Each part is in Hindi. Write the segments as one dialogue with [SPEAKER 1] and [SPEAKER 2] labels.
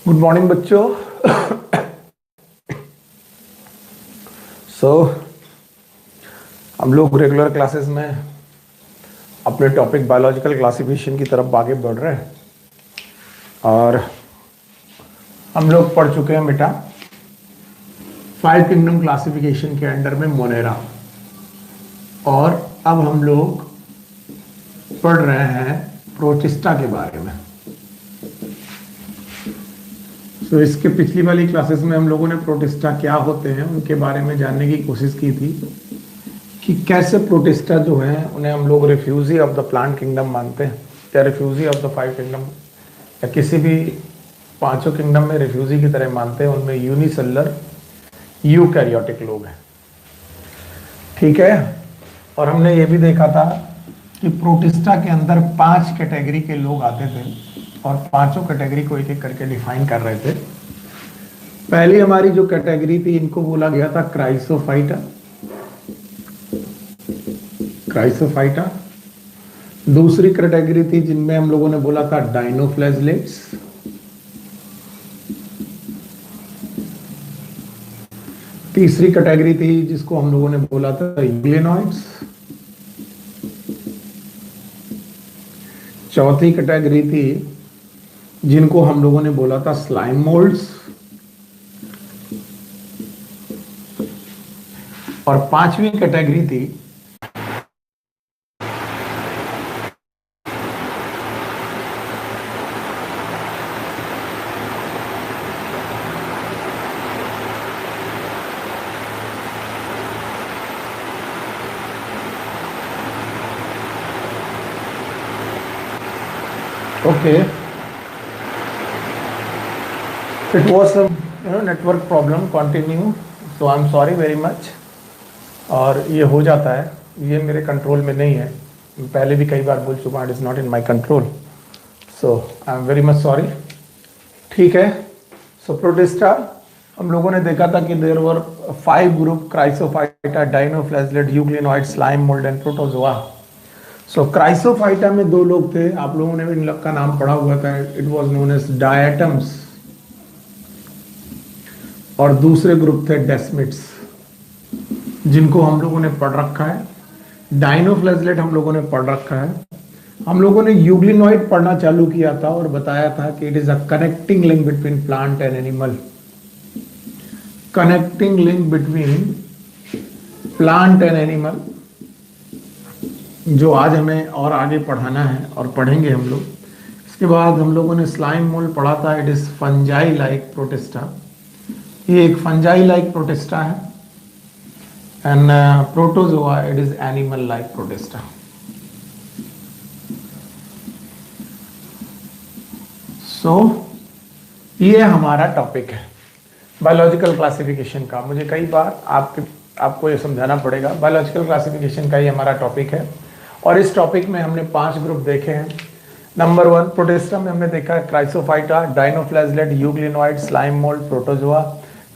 [SPEAKER 1] गुड मॉर्निंग बच्चों। सो हम लोग रेगुलर क्लासेस में अपने टॉपिक बायोलॉजिकल क्लासिफिकेशन की तरफ आगे बढ़ रहे हैं और हम लोग पढ़ चुके हैं बेटा 5 किंगडम क्लासिफिकेशन के अंडर में मोनेरा, और अब हम लोग पढ़ रहे हैं प्रोटिस्टा के बारे में। तो इसके पिछली वाली क्लासेस में हम लोगों ने प्रोटिस्टा क्या होते हैं उनके बारे में जानने की कोशिश की थी कि कैसे प्रोटिस्टा जो है उन्हें हम लोग refugee of the plant kingdom मानते हैं, या रिफ्यूजी ऑफ द 5 किंगडम, या किसी भी 5 किंगडम में रिफ्यूजी की तरह मानते हैं। उनमें यूनिसेलुलर यूकैरियोटिक लोग हैं, ठीक है। और हमने ये भी देखा था कि प्रोटिस्टा के अंदर 5 कैटेगरी के लोग आते थे और 5 कैटेगरी को एक एक करके डिफाइन कर रहे थे। पहली हमारी जो कैटेगरी थी इनको बोला गया था क्राइसोफाइटा। दूसरी कैटेगरी थी जिनमें हम लोगों ने बोला था डाइनोफ्लैजलेट्स। तीसरी कैटेगरी थी जिसको हम लोगों ने बोला था यूग्लिनॉइड्स। चौथी कैटेगरी थी जिनको हम लोगों ने बोला था स्लाइम मोल्ड्स, और 5वीं कैटेगरी थी It was some network problem continue, so I'm sorry very much। और ये हो जाता है, ये मेरे कंट्रोल में नहीं है, पहले भी कई बार बोल चुका हूँ, it is not in my control, so I am very much sorry. ठीक है। सो प्रोटिस्टा हम लोगों ने देखा था कि there were 5 group: chrysophyta, dinoflagellate, euglenoid, slime mould and protozoa. So chrysophyta में 2 लोग थे, आप लोगों ने भी इन लोग का नाम पढ़ा हुआ था, it was known as diatoms, और दूसरे ग्रुप थे डेस्मिड्स जिनको हम लोगों ने पढ़ रखा है। डाइनोफ्लैजलेट हम लोगों ने पढ़ रखा है। हम लोगों ने यूग्लिनॉइड पढ़ना चालू किया था और बताया था कि it is a connecting link between plant and animal. Connecting link between plant and animal, जो आज हमें और आगे पढ़ाना है और पढ़ेंगे हम लोग। इसके बाद हम लोगों ने स्लाइम मोल्ड पढ़ा था, it is fungi like protista. ये एक फंजाई लाइक प्रोटिस्टा है। And protozoa it is animal like protista. So ये हमारा टॉपिक है बायोलॉजिकल क्लासिफिकेशन का। मुझे कई बार आपको ये समझाना पड़ेगा, बायोलॉजिकल क्लासिफिकेशन का ही हमारा टॉपिक है। और इस टॉपिक में हमने 5 ग्रुप देखे हैं। नंबर 1 प्रोटिस्टा में हमने देखा है chrysophyta, dinoflagellate, euglenoid, slime mould, protozoa.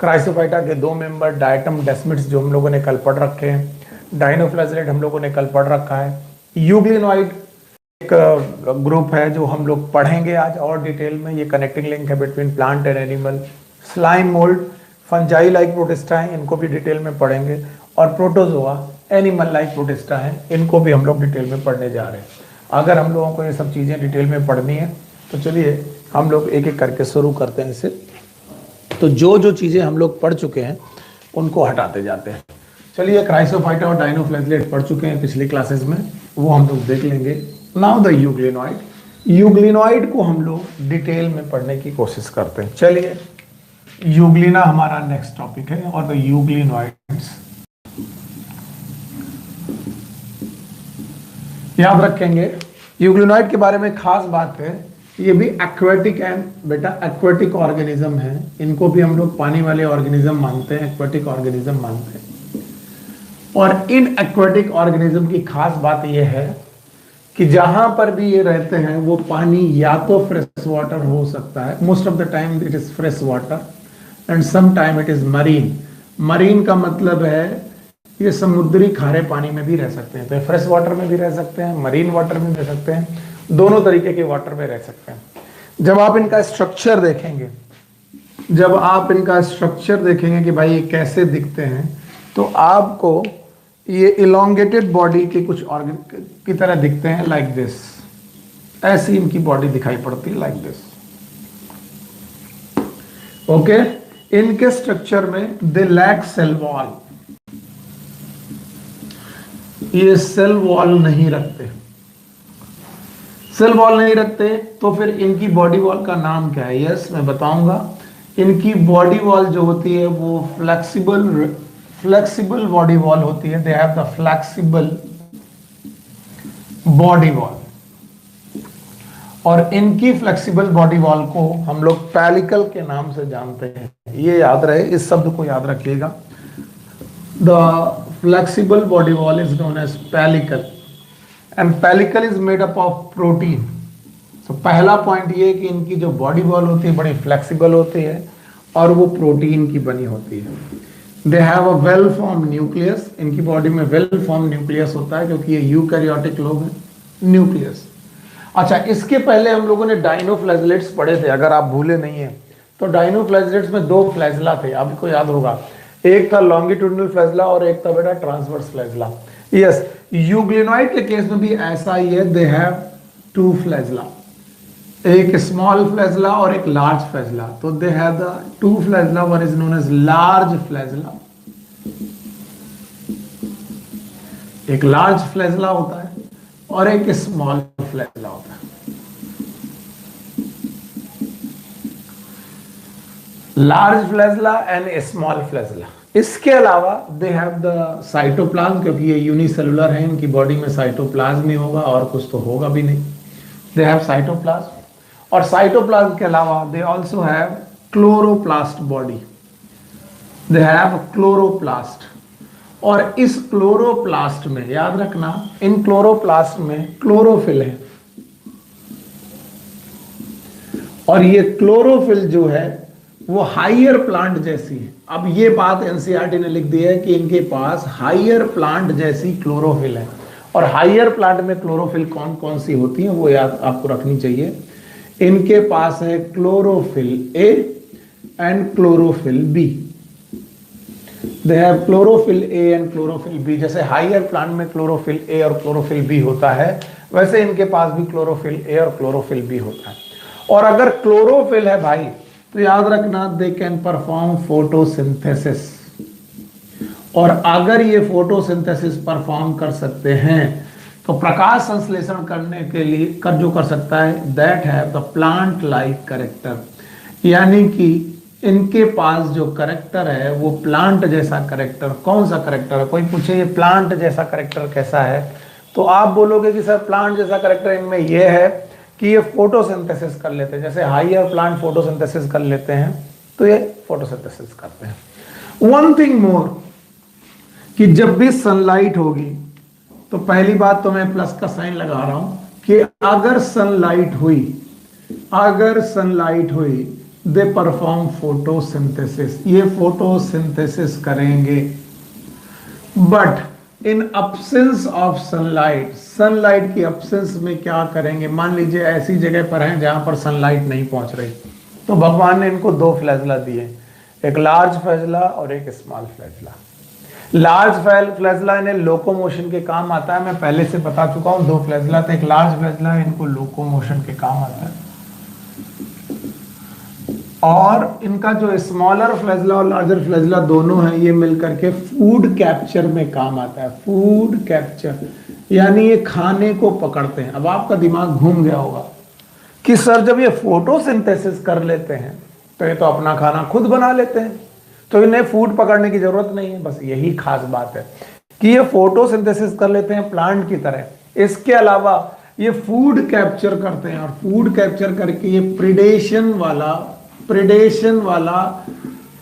[SPEAKER 1] Chrysophyta के 2 मेंबर डायटम, डेस्मिड्स जो हम लोगों ने कल पढ़ रखे हैं। डाइनोफ्लैजलेट हम लोगों ने कल पढ़ रखा है। यूग्लिनॉइड एक ग्रुप है जो हम लोग पढ़ेंगे आज और डिटेल में। ये कनेक्टिंग लिंक है between plant and animal. Slime mould fungi like protista है, इनको भी डिटेल में पढ़ेंगे। और प्रोटोजोआ एनिमल लाइक प्रोटिस्टा है, इनको भी हम लोग डिटेल में पढ़ने जा रहे हैं। अगर हम लोगों को ये सब चीज़ें डिटेल में पढ़नी है तो चलिए हम लोग एक एक करके शुरू करते हैं इसे। तो जो जो चीज़ें हम लोग पढ़ चुके हैं उनको हटाते जाते हैं। चलिए क्राइसोफाइटा और डाइनोफ्लैजलेट पढ़ चुके हैं पिछली क्लासेस में, वो हम लोग देख लेंगे। Now the euglenoid. यूग्लिनॉइड को हम लोग डिटेल में पढ़ने की कोशिश करते हैं। चलिए, यूग्लिना हमारा नेक्स्ट टॉपिक है और द यूग्लिनॉइड्स याद रखेंगे। यूग्लिनॉइड के बारे में खास बात है, ये भी एक्वेटिक एंड बेटा एक्वेटिक ऑर्गेनिज्म है। इनको भी हम लोग पानी वाले ऑर्गेनिज्म मानते हैं, एक्वेटिक ऑर्गेनिज्म मानते हैं। और इन एक्वेटिक ऑर्गेनिज्म की खास बात यह है कि जहां पर भी ये रहते हैं वो पानी या तो फ्रेश वाटर हो सकता है, most of the time it is fresh water, and some time it is marine. Marine का मतलब है ये समुद्री खारे पानी में भी रह सकते हैं, तो फ्रेश वाटर में भी रह सकते हैं, मरीन वाटर में भी रह सकते हैं, दोनों तरीके के वाटर में रह सकते हैं। जब आप इनका स्ट्रक्चर देखेंगे जब आप इनका स्ट्रक्चर देखेंगे कि भाई ये कैसे दिखते हैं, तो आपको ये इलोंगेटेड बॉडी के कुछ ऑर्गन की तरह दिखते हैं, लाइक दिस। ऐसी इनकी बॉडी दिखाई पड़ती है, लाइक दिस। ओके, इनके स्ट्रक्चर में दे लैक सेल वॉल, ये सेल वॉल नहीं रखते। सेल वॉल नहीं रखते तो फिर इनकी बॉडी वॉल का नाम क्या है? यस, मैं बताऊंगा। इनकी बॉडी वॉल जो होती है वो फ्लेक्सिबल बॉडी वॉल होती है। They have the flexible body wall, और इनकी फ्लेक्सिबल बॉडी वॉल को हम लोग पैलिकल के नाम से जानते हैं। ये याद रहे, इस शब्द को याद रखिएगा। The flexible body wall is known as pellicle, and pellicle is made up of protein. तो पहला पॉइंट ये कि इनकी जो बॉडी वॉल होती है बड़ी फ्लेक्सिबल होती है और वो प्रोटीन की बनी होती है। They have a well form nucleus, इनकी बॉडी में वेल फॉर्म न्यूक्लियस होता है क्योंकि ये यूकैरियोटिक लोग हैं। न्यूक्लियस। अच्छा, इसके पहले हम लोगों ने डाइनोफ्लैजेलेट्स पढ़े थे, अगर आप भूले नहीं है तो डाइनोफ्लैजेलेट्स में दो फ्लैजला थे, आपको याद होगा। एक था लॉन्गिट्यूडिनल फ्लैजला और एक था बेटा ट्रांसवर्स फ्लैजला। यस, यूग्लिनॉइड के केस में भी ऐसा ही है। दे हैव टू फ्लैजला, एक स्मॉल फ्लैजला और एक लार्ज फ्लैजला। तो they have the two flagella, one is known as large flagella, एक लार्ज फ्लैजला होता है और एक स्मॉल फ्लैजला होता है। Large flagella and small flagella. इसके अलावा दे हैव द साइटोप्लाज्म, क्योंकि ये यूनिसेलुलर है, इनकी बॉडी में साइटोप्लाज्म नहीं होगा और कुछ तो होगा भी नहीं। दे हैव साइटोप्लाज्म, और साइटोप्लाज्म के अलावा they also have chloroplast body. They have chloroplast, और इस क्लोरोप्लास्ट में याद रखना, इन क्लोरोप्लास्ट में क्लोरोफिल है, और ये क्लोरोफिल जो है वो हाइयर प्लांट जैसी है। अब ये बात एनसीईआरटी ने लिख दी है कि इनके पास हाइयर प्लांट जैसी क्लोरोफिल है, और हाइयर प्लांट में क्लोरोफिल कौन कौन सी होती है वो याद आपको रखनी चाहिए। इनके पास है chlorophyll A and chlorophyll B. They have chlorophyll A and chlorophyll B. जैसे हाइयर प्लांट में क्लोरोफिल ए और क्लोरोफिल बी होता है, वैसे इनके पास भी क्लोरोफिल ए और क्लोरोफिल बी होता है। और अगर क्लोरोफिल है भाई, तो याद रखना दे कैन परफॉर्म फोटोसिंथेसिस, और अगर ये फोटोसिंथेसिस परफॉर्म कर सकते हैं तो प्रकाश संश्लेषण करने के लिए जो कर सकता है, that have the plant like character. यानी कि इनके पास जो कैरेक्टर है वो प्लांट जैसा कैरेक्टर। कौन सा कैरेक्टर है? कोई पूछे ये प्लांट जैसा कैरेक्टर कैसा है, तो आप बोलोगे कि सर प्लांट जैसा कैरेक्टर इनमें ये है कि ये फोटोसिंथेसिस कर लेते हैं। जैसे हाइयर प्लांट फोटोसिंथेसिस कर लेते हैं, तो ये फोटोसिंथेसिस करते हैं। वन थिंग मोर, कि जब भी सनलाइट होगी, तो पहली बात तो मैं प्लस का साइन लगा रहा हूं कि अगर सनलाइट हुई दे परफॉर्म फोटोसिंथेसिस, ये फोटोसिंथेसिस करेंगे। But in absence of sunlight, sunlight की अब्सेंस में क्या करेंगे? मान लीजिए ऐसी जगह पर हैं जहां पर सनलाइट नहीं पहुंच रही, तो भगवान ने इनको दो फ्लैजला दिए, एक लार्ज फ्लैजला और एक स्मॉल फ्लैजला। लार्ज फ्लैजला इन्हें लोकोमोशन के काम आता है, मैं पहले से बता चुका हूं। दो फ्लैजला थे, एक लार्ज फ्लैजला, इनको लोकोमोशन के काम आता है। और इनका जो स्मॉलर फ्लैजला और लार्जर फ्लैजला दोनों हैं, ये मिलकर के फूड कैप्चर में काम आता है। फूड कैप्चर यानी ये खाने को पकड़ते हैं। अब आपका दिमाग घूम गया होगा कि सर जब ये फोटोसिंथेसिस कर लेते हैं तो ये तो अपना खाना खुद बना लेते हैं, तो इन्हें फूड पकड़ने की जरूरत नहीं है। बस यही खास बात है कि ये फोटोसिंथेसिस कर लेते हैं प्लांट की तरह। इसके अलावा ये फूड कैप्चर करते हैं, और फूड कैप्चर करके ये प्रिडेशन वाला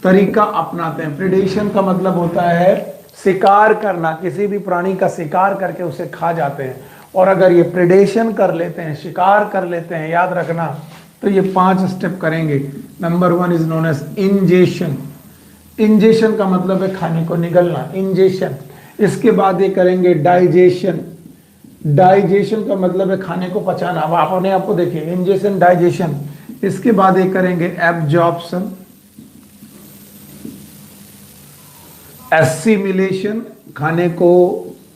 [SPEAKER 1] तरीका अपनाते हैं। प्रिडेशन का मतलब होता है शिकार करना, किसी भी प्राणी का शिकार करके उसे खा जाते हैं। और अगर ये प्रिडेशन कर लेते हैं, शिकार कर लेते हैं, याद रखना, तो ये 5 स्टेप करेंगे। Number 1 is known as ingestion. Ingestion का मतलब है खाने को निगलना, इंजेशन। इसके बाद ये करेंगे डाइजेशन। डाइजेशन का मतलब है खाने को पचाना। अब आप अपने आप को देखिए, इंजेशन, डाइजेशन। इसके बाद ये करेंगे एब्जॉर्प्शन। एसिमिलेशन, खाने को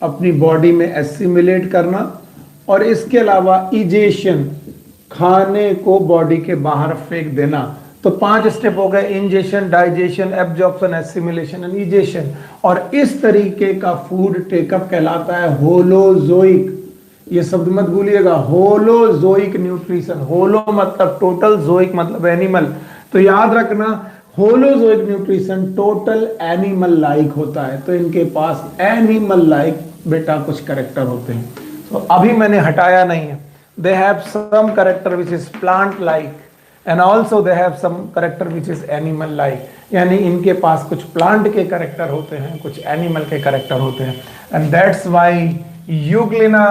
[SPEAKER 1] अपनी बॉडी में एसिमिलेट करना, और इसके अलावा इजेशन, खाने को बॉडी के बाहर फेंक देना। तो 5 स्टेप हो गए, ingestion, digestion, absorption, assimilation and egestion. और इस तरीके का फूड टेकअप कहलाता है होलोजोइक। ये शब्द मत भूलिएगा, होलोजोइक न्यूट्रिशन। होलो मतलब टोटल, जोइक मतलब एनिमल। तो याद रखना, holozoic nutrition total animal like होता है। तो इनके पास एनिमल लाइक बेटा कुछ कैरेक्टर होते हैं। तो अभी मैंने हटाया नहीं है। They have some character which is plant like and also they have some character which is animal like, यानी इनके पास कुछ प्लांट के कैरेक्टर होते हैं, कुछ एनिमल के कैरेक्टर होते हैं। एंड दैट्स वाई यूग्लिना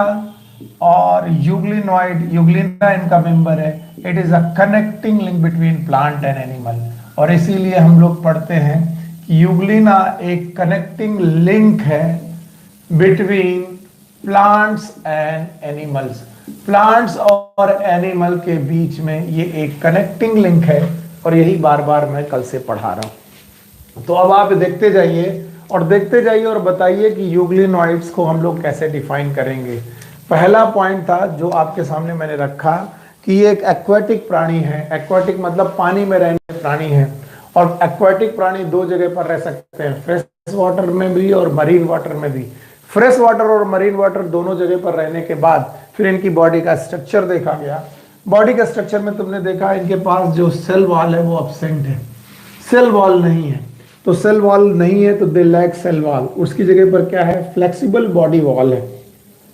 [SPEAKER 1] और यूग्लिनॉइड, यूग्लिना इनका मेंबर है, it is a connecting link between plant and animal. और इसीलिए हम लोग पढ़ते हैं कि यूग्लिना एक कनेक्टिंग लिंक है between plants and animals. Plants और एनिमल के बीच में ये एक कनेक्टिंग लिंक है, और यही बार बार मैं कल से पढ़ा रहा हूं। तो अब आप देखते जाइए और बताइए कि यूग्लिनॉइड्स को हम लोग कैसे डिफाइन करेंगे। पहला पॉइंट था जो आपके सामने मैंने रखा कि ये एक एक्वाटिक प्राणी है। एक्वाटिक मतलब पानी में रहने प्राणी है, और एक्वाटिक प्राणी 2 जगह पर रह सकते हैं, फ्रेश वाटर में भी और मरीन वाटर में भी। फ्रेश वाटर और मरीन वाटर दोनों जगह पर रहने के बाद फिर इनकी बॉडी का स्ट्रक्चर देखा गया। बॉडी का स्ट्रक्चर में तुमने देखा इनके पास जो सेल वॉल है वो अब्सेंट है, सेल वॉल नहीं है। तो सेल वॉल नहीं है तो दे लैक सेल वॉल। उसकी जगह पर क्या है, फ्लेक्सिबल बॉडी वॉल है।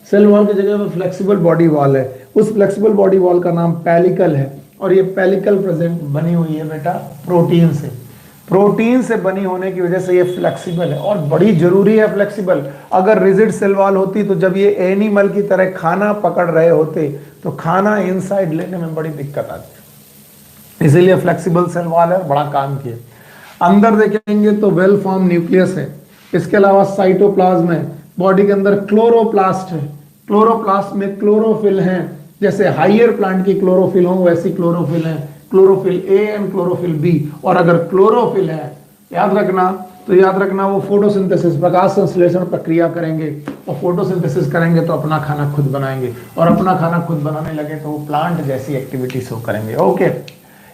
[SPEAKER 1] सेल वॉल की जगह पर फ्लेक्सिबल बॉडी वॉल है। उस फ्लेक्सिबल बॉडी वॉल का नाम पेलिकल है, और ये पेलिकल प्रेजेंट बनी हुई है बेटा प्रोटीन से। प्रोटीन से बनी होने की वजह से ये फ्लेक्सिबल है, और बड़ी जरूरी है फ्लेक्सिबल। अगर रिजिड सेल वॉल होती तो जब ये एनिमल की तरह खाना पकड़ रहे होते तो खाना इनसाइड लेने में बड़ी दिक्कत आती। इसीलिए फ्लेक्सिबल सेल वॉल है, बड़ा काम किया। अंदर देखेंगे तो वेल फॉर्म न्यूक्लियस है। इसके अलावा साइटोप्लाज्म है। बॉडी के अंदर क्लोरोप्लास्ट है। क्लोरोप्लास्ट में क्लोरोफिल है, जैसे हाइयर प्लांट की क्लोरोफिल हो वैसी क्लोरोफिल है, chlorophyll A and chlorophyll B. और अगर क्लोरोफिल है याद रखना वो फोटोसिंथेसिस, प्रकाश संश्लेषण प्रक्रिया करेंगे, और फोटोसिंथेसिस करेंगे तो अपना खाना खुद बनाएंगे, और अपना खाना खुद बनाने लगे तो वो प्लांट जैसी एक्टिविटी शो करेंगे। ओके,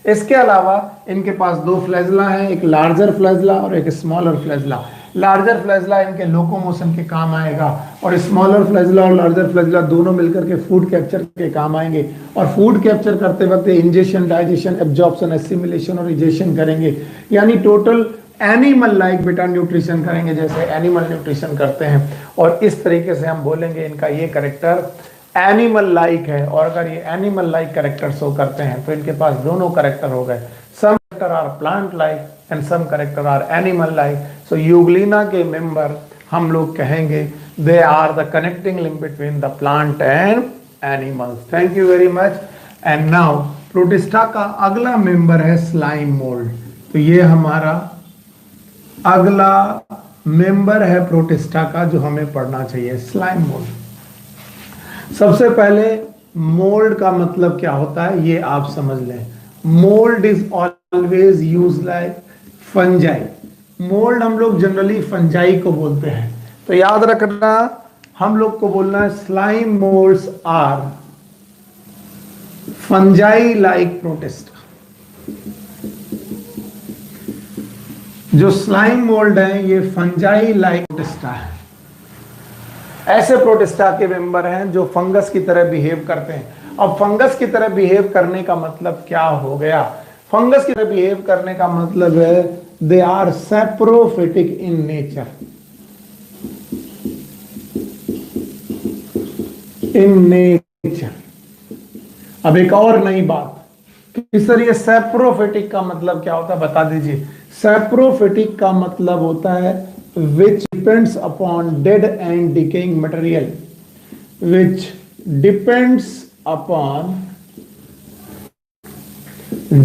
[SPEAKER 1] इसके अलावा इनके पास 2 फ्लैजला हैं, एक लार्जर फ्लैजला और एक स्मॉलर फ्लैजला। लार्जर फ्लैजला इनके लोकोमोशन के काम आएगा, और स्मॉलर फ्लैजला और लार्जर फ्लैजला दोनों मिलकर के फूड कैप्चर के काम आएंगे। और फूड कैप्चर करते वक्त इंजेशन, डाइजेशन, एब्जॉर्प्शन, एसिमिलेशन और इजेशन करेंगे, यानी टोटल एनिमल लाइक बेटा न्यूट्रिशन करेंगे, जैसे एनिमल न्यूट्रिशन करते हैं। और इस तरीके से हम बोलेंगे इनका ये कैरेक्टर एनिमल लाइक है। और अगर ये एनिमल लाइक कैरेक्टर शो करते हैं तो इनके पास दोनों कैरेक्टर हो गए, some character are plant like and some character are animal like. So euglena के मेंबर हम लोग कहेंगे they are the connecting link between the plant and animals. Thank you very much. And now protista का अगला मेंबर है स्लाइम मोल्ड। तो ये हमारा अगला मेंबर है प्रोटिस्टा का जो हमें पढ़ना चाहिए, स्लाइम मोल्ड। सबसे पहले मोल्ड का मतलब क्या होता है ये आप समझ लें। Mould is always use like fungi. Mould हम लोग जनरली फंजाई को बोलते हैं, तो याद रखना हम लोग को बोलना है slime moulds are fungi like protista. जो स्लाइम मोल्ड है ये फंजाई लाइक प्रोटिस्टा है। ऐसे प्रोटिस्टा के मेंबर हैं जो फंगस की तरह बिहेव करते हैं। अब फंगस की तरह बिहेव करने का मतलब क्या हो गया? फंगस की तरह बिहेव करने का मतलब है they are saprophytic in nature. In nature. अब एक और नई बात कि सर ये सैप्रोफिटिक का मतलब क्या होता है बता दीजिए। सैप्रोफिटिक का मतलब होता है which depends upon dead and decaying material, which depends upon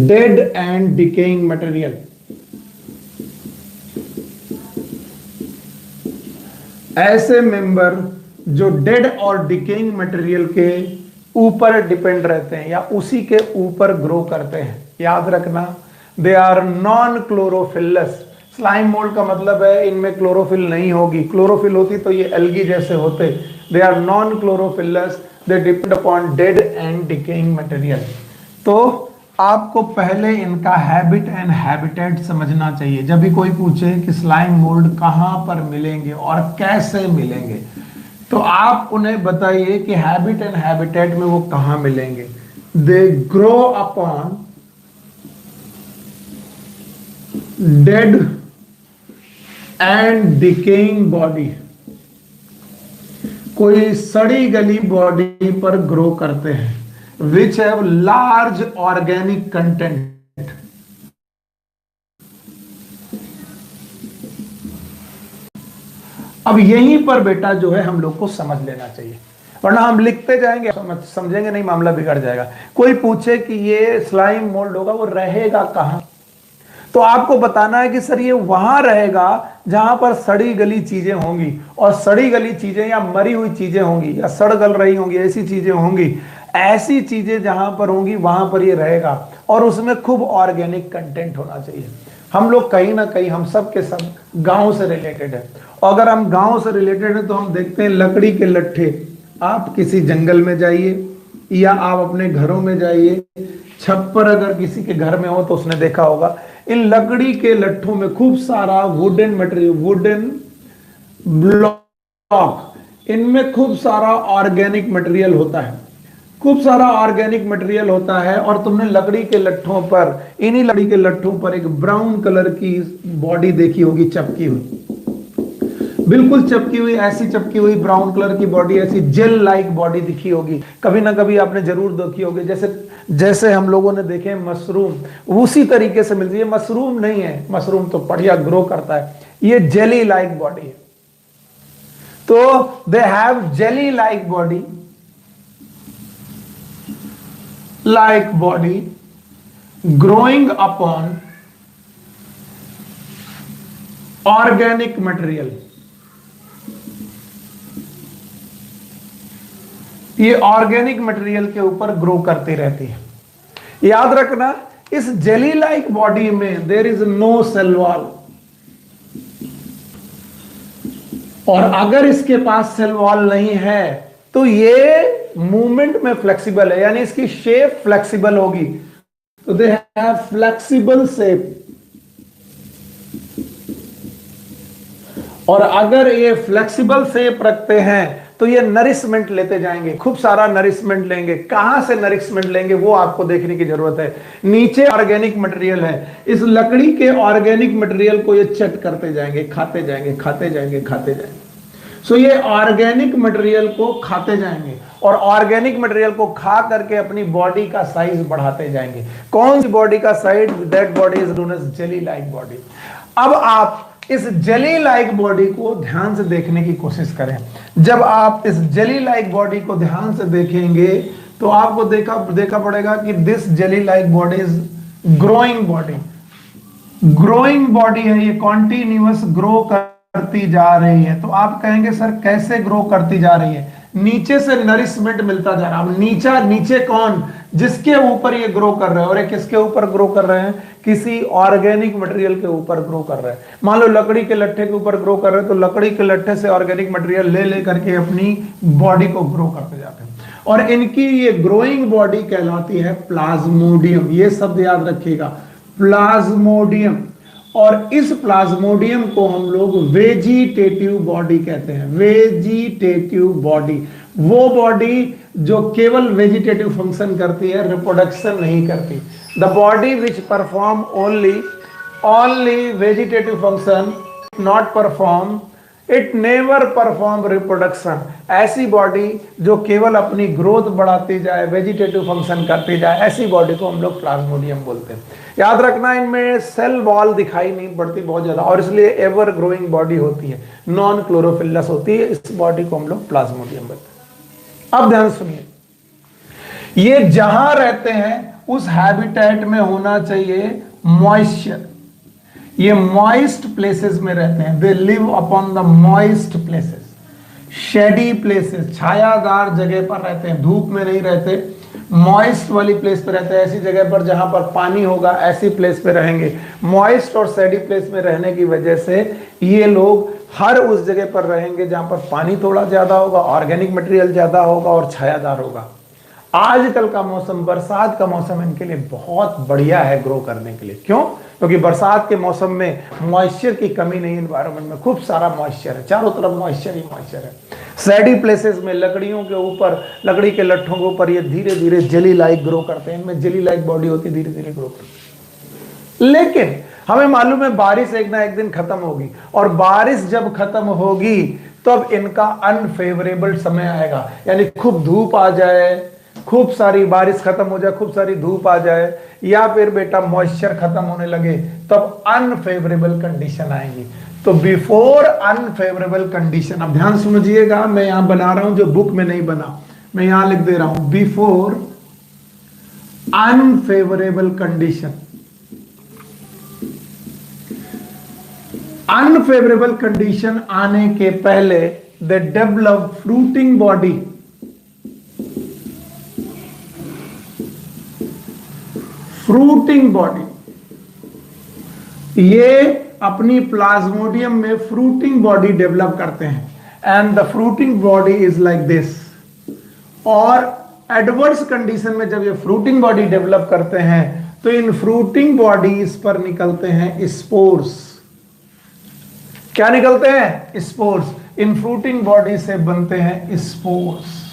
[SPEAKER 1] dead and decaying material। ऐसे मेंबर जो डेड और डिकेइंग मटेरियल के ऊपर डिपेंड रहते हैं या उसी के ऊपर ग्रो करते हैं, याद रखना they are non chlorophyllous. Slime mould का मतलब है इनमें क्लोरोफिल नहीं होगी, क्लोरोफिल होती तो ये एल्गी जैसे होते। They are non chlorophyllous, they depend upon dead and decaying material. तो आपको पहले इनका हैबिट एंड हैबिटेट समझना चाहिए। जब भी कोई पूछे कि स्लाइम मोल्ड कहां पर मिलेंगे और कैसे मिलेंगे, तो आप उन्हें बताइए कि हैबिट एंड हैबिटेट में वो कहां मिलेंगे। They grow upon dead and decaying body, कोई सड़ी गली बॉडी पर ग्रो करते हैं, which have large organic content. अब यहीं पर बेटा जो है हम लोग को समझ लेना चाहिए, वरना हम लिखते जाएंगे समझेंगे नहीं, मामला बिगड़ जाएगा। कोई पूछे कि ये स्लाइम मोल्ड होगा, वो रहेगा कहां, तो आपको बताना है कि सर ये वहां रहेगा जहां पर सड़ी गली चीजें होंगी, और सड़ी गली चीजें या मरी हुई चीजें होंगी या सड़ गल रही होंगी, ऐसी चीजें होंगी, ऐसी चीजें जहां पर होंगी वहां पर ये रहेगा, और उसमें खूब ऑर्गेनिक कंटेंट होना चाहिए। हम लोग कहीं ना कहीं, हम सब के सब गांव से रिलेटेड है, और अगर हम गांव से रिलेटेड है तो हम देखते हैं लकड़ी के लट्ठे। आप किसी जंगल में जाइए या आप अपने घरों में जाइए, छप्पर अगर किसी के घर में हो तो उसने देखा होगा, इन लकड़ी के लट्ठों में खूब सारा वुडन मटेरियल, वुडन ब्लॉक, इनमें खूब सारा ऑर्गेनिक मटेरियल होता है, खूब सारा ऑर्गेनिक मटेरियल होता है। और तुमने लकड़ी के लट्ठों पर, इन्हीं लकड़ी के लट्ठों पर एक ब्राउन कलर की बॉडी देखी होगी, चिपकी हुई, बिल्कुल चिपकी हुई, ऐसी चिपकी हुई ब्राउन कलर की बॉडी, ऐसी जेल लाइक बॉडी दिखी होगी। कभी ना कभी आपने जरूर देखी होगी, जैसे हम लोगों ने देखे मशरूम, उसी तरीके से मिलती है। मशरूम नहीं है, मशरूम तो बढ़िया ग्रो करता है, ये जेली लाइक बॉडी है। तो they have jelly like body, growing upon organic material. ये ऑर्गेनिक मटेरियल के ऊपर ग्रो करती रहती है। याद रखना, इस जेली लाइक बॉडी में there is no cell wall, और अगर इसके पास सेल वॉल नहीं है तो ये मूवमेंट में फ्लेक्सिबल है, यानी इसकी शेप फ्लेक्सिबल होगी। तो दे हैव फ्लेक्सिबल शेप, और अगर ये फ्लेक्सिबल शेप रखते हैं तो ये नरिशमेंट लेते जाएंगे, खूब सारा नरिशमेंट लेंगे। कहां से नरिशमेंट लेंगे वो आपको देखने की जरूरत है। नीचे ऑर्गेनिक मटेरियल है, इस लकड़ी के ऑर्गेनिक मटेरियल को ये चट करते जाएंगे, खाते जाएंगे, खाते जाएंगे, खाते जाएंगे। सो ये ऑर्गेनिक मटेरियल को खाते जाएंगे, और ऑर्गेनिक मटेरियल को खा करके अपनी बॉडी का साइज बढ़ाते जाएंगे। कौन सी बॉडी का size? That body is known as jelly like body. अब आप इस जेली लाइक बॉडी को ध्यान से देखने की कोशिश करें। जब आप इस जेली लाइक बॉडी को ध्यान से देखेंगे तो आपको देखा पड़ेगा कि this jelly like body is growing body, growing body है, ये कॉन्टिन्यूअस ग्रो करती जा रही है। तो आप कहेंगे सर कैसे ग्रो करती जा रही है? नीचे से नरिशमेंट मिलता जा रहा है। नीचे कौन? जिसके ऊपर ये ग्रो कर रहे हैं, और ये किसके ऊपर ग्रो कर रहे हैं? किसी ऑर्गेनिक मटेरियल के ऊपर ग्रो कर रहे हैं। मान लो लकड़ी के लट्ठे के ऊपर ग्रो कर रहे हैं, तो लकड़ी के लट्ठे से ऑर्गेनिक मटेरियल ले करके अपनी बॉडी को ग्रो करते जाते हैं, और इनकी ये ग्रोइंग बॉडी कहलाती है प्लाज्मोडियम। ये शब्द याद रखिएगा, प्लाज्मोडियम। और इस प्लाज्मोडियम को हम लोग वेजिटेटिव बॉडी कहते हैं। वेजिटेटिव बॉडी, वो बॉडी जो केवल वेजिटेटिव फंक्शन करती है, रिप्रोडक्शन नहीं करती। The body which perform only vegetative function, not perform, it never perform reproduction. ऐसी बॉडी जो केवल अपनी ग्रोथ बढ़ाती जाए, वेजिटेटिव फंक्शन करती जाए, ऐसी बॉडी को हम लोग प्लाज्मोडियम बोलते हैं। याद रखना, इनमें सेल वॉल दिखाई नहीं पड़ती बहुत ज्यादा, और इसलिए एवर ग्रोइंग बॉडी होती है, नॉन क्लोरोफिलस होती है। इस बॉडी को हम लोग प्लाज्मोडियम बोलते हैं। अब ध्यान सुनिए, ये जहां रहते हैं उस हैबिटेट में होना चाहिए मॉइस्चर। ये मॉइस्ट प्लेसेस में रहते हैं। They live upon the moist places, shady places, छायादार जगह पर रहते हैं, धूप में नहीं रहते। मॉइस्ट वाली प्लेस पे रहते हैं, ऐसी जगह पर जहां पर पानी होगा ऐसी प्लेस पे रहेंगे। मॉइस्ट और सैडी प्लेस में रहने की वजह से ये लोग हर उस जगह पर रहेंगे जहां पर पानी थोड़ा ज्यादा होगा, ऑर्गेनिक मटेरियल ज्यादा होगा और छायादार होगा। आजकल का मौसम, बरसात का मौसम इनके लिए बहुत बढ़िया है ग्रो करने के लिए। क्यों? क्योंकि बरसात के मौसम में मॉइस्चर की कमी नहीं, एनवायरनमेंट में खूब सारा मॉइस्चर है, चारों तरफ मॉइस्चर ही मॉइस्चर है। सैडी प्लेसेस में लकड़ियों के ऊपर, लकड़ी के लट्ठों के ऊपर ये धीरे धीरे जेली लाइक ग्रो करते हैं, इनमें जेली लाइक बॉडी होती है, धीरे धीरे ग्रो करते हैं। लेकिन हमें मालूम है बारिश एक ना एक दिन खत्म होगी, और बारिश जब खत्म होगी तब इनका अनफेवरेबल समय आएगा, यानी खूब धूप आ जाए, खूब सारी बारिश खत्म हो जाए, खूब सारी धूप आ जाए, या फिर बेटा मॉइस्चर खत्म होने लगे, तब अनफेवरेबल कंडीशन आएंगी। तो बिफोर अनफेवरेबल कंडीशन, अब ध्यान समझिएगा, मैं यहां बना रहा हूं जो बुक में नहीं बना, मैं यहां लिख दे रहा हूं, before unfavourable condition. Unfavourable condition आने के पहले they develop fruiting body. Fruiting body, ये अपनी प्लाज्मोडियम में फ्रूटिंग बॉडी डेवलप करते हैं, and the fruiting body is like this. और एडवर्स कंडीशन में जब ये फ्रूटिंग बॉडी डेवलप करते हैं तो इन फ्रूटिंग बॉडीज पर निकलते हैं स्पोर्स। क्या निकलते हैं? स्पोर्स। इन फ्रूटिंग बॉडी से बनते हैं स्पोर्स।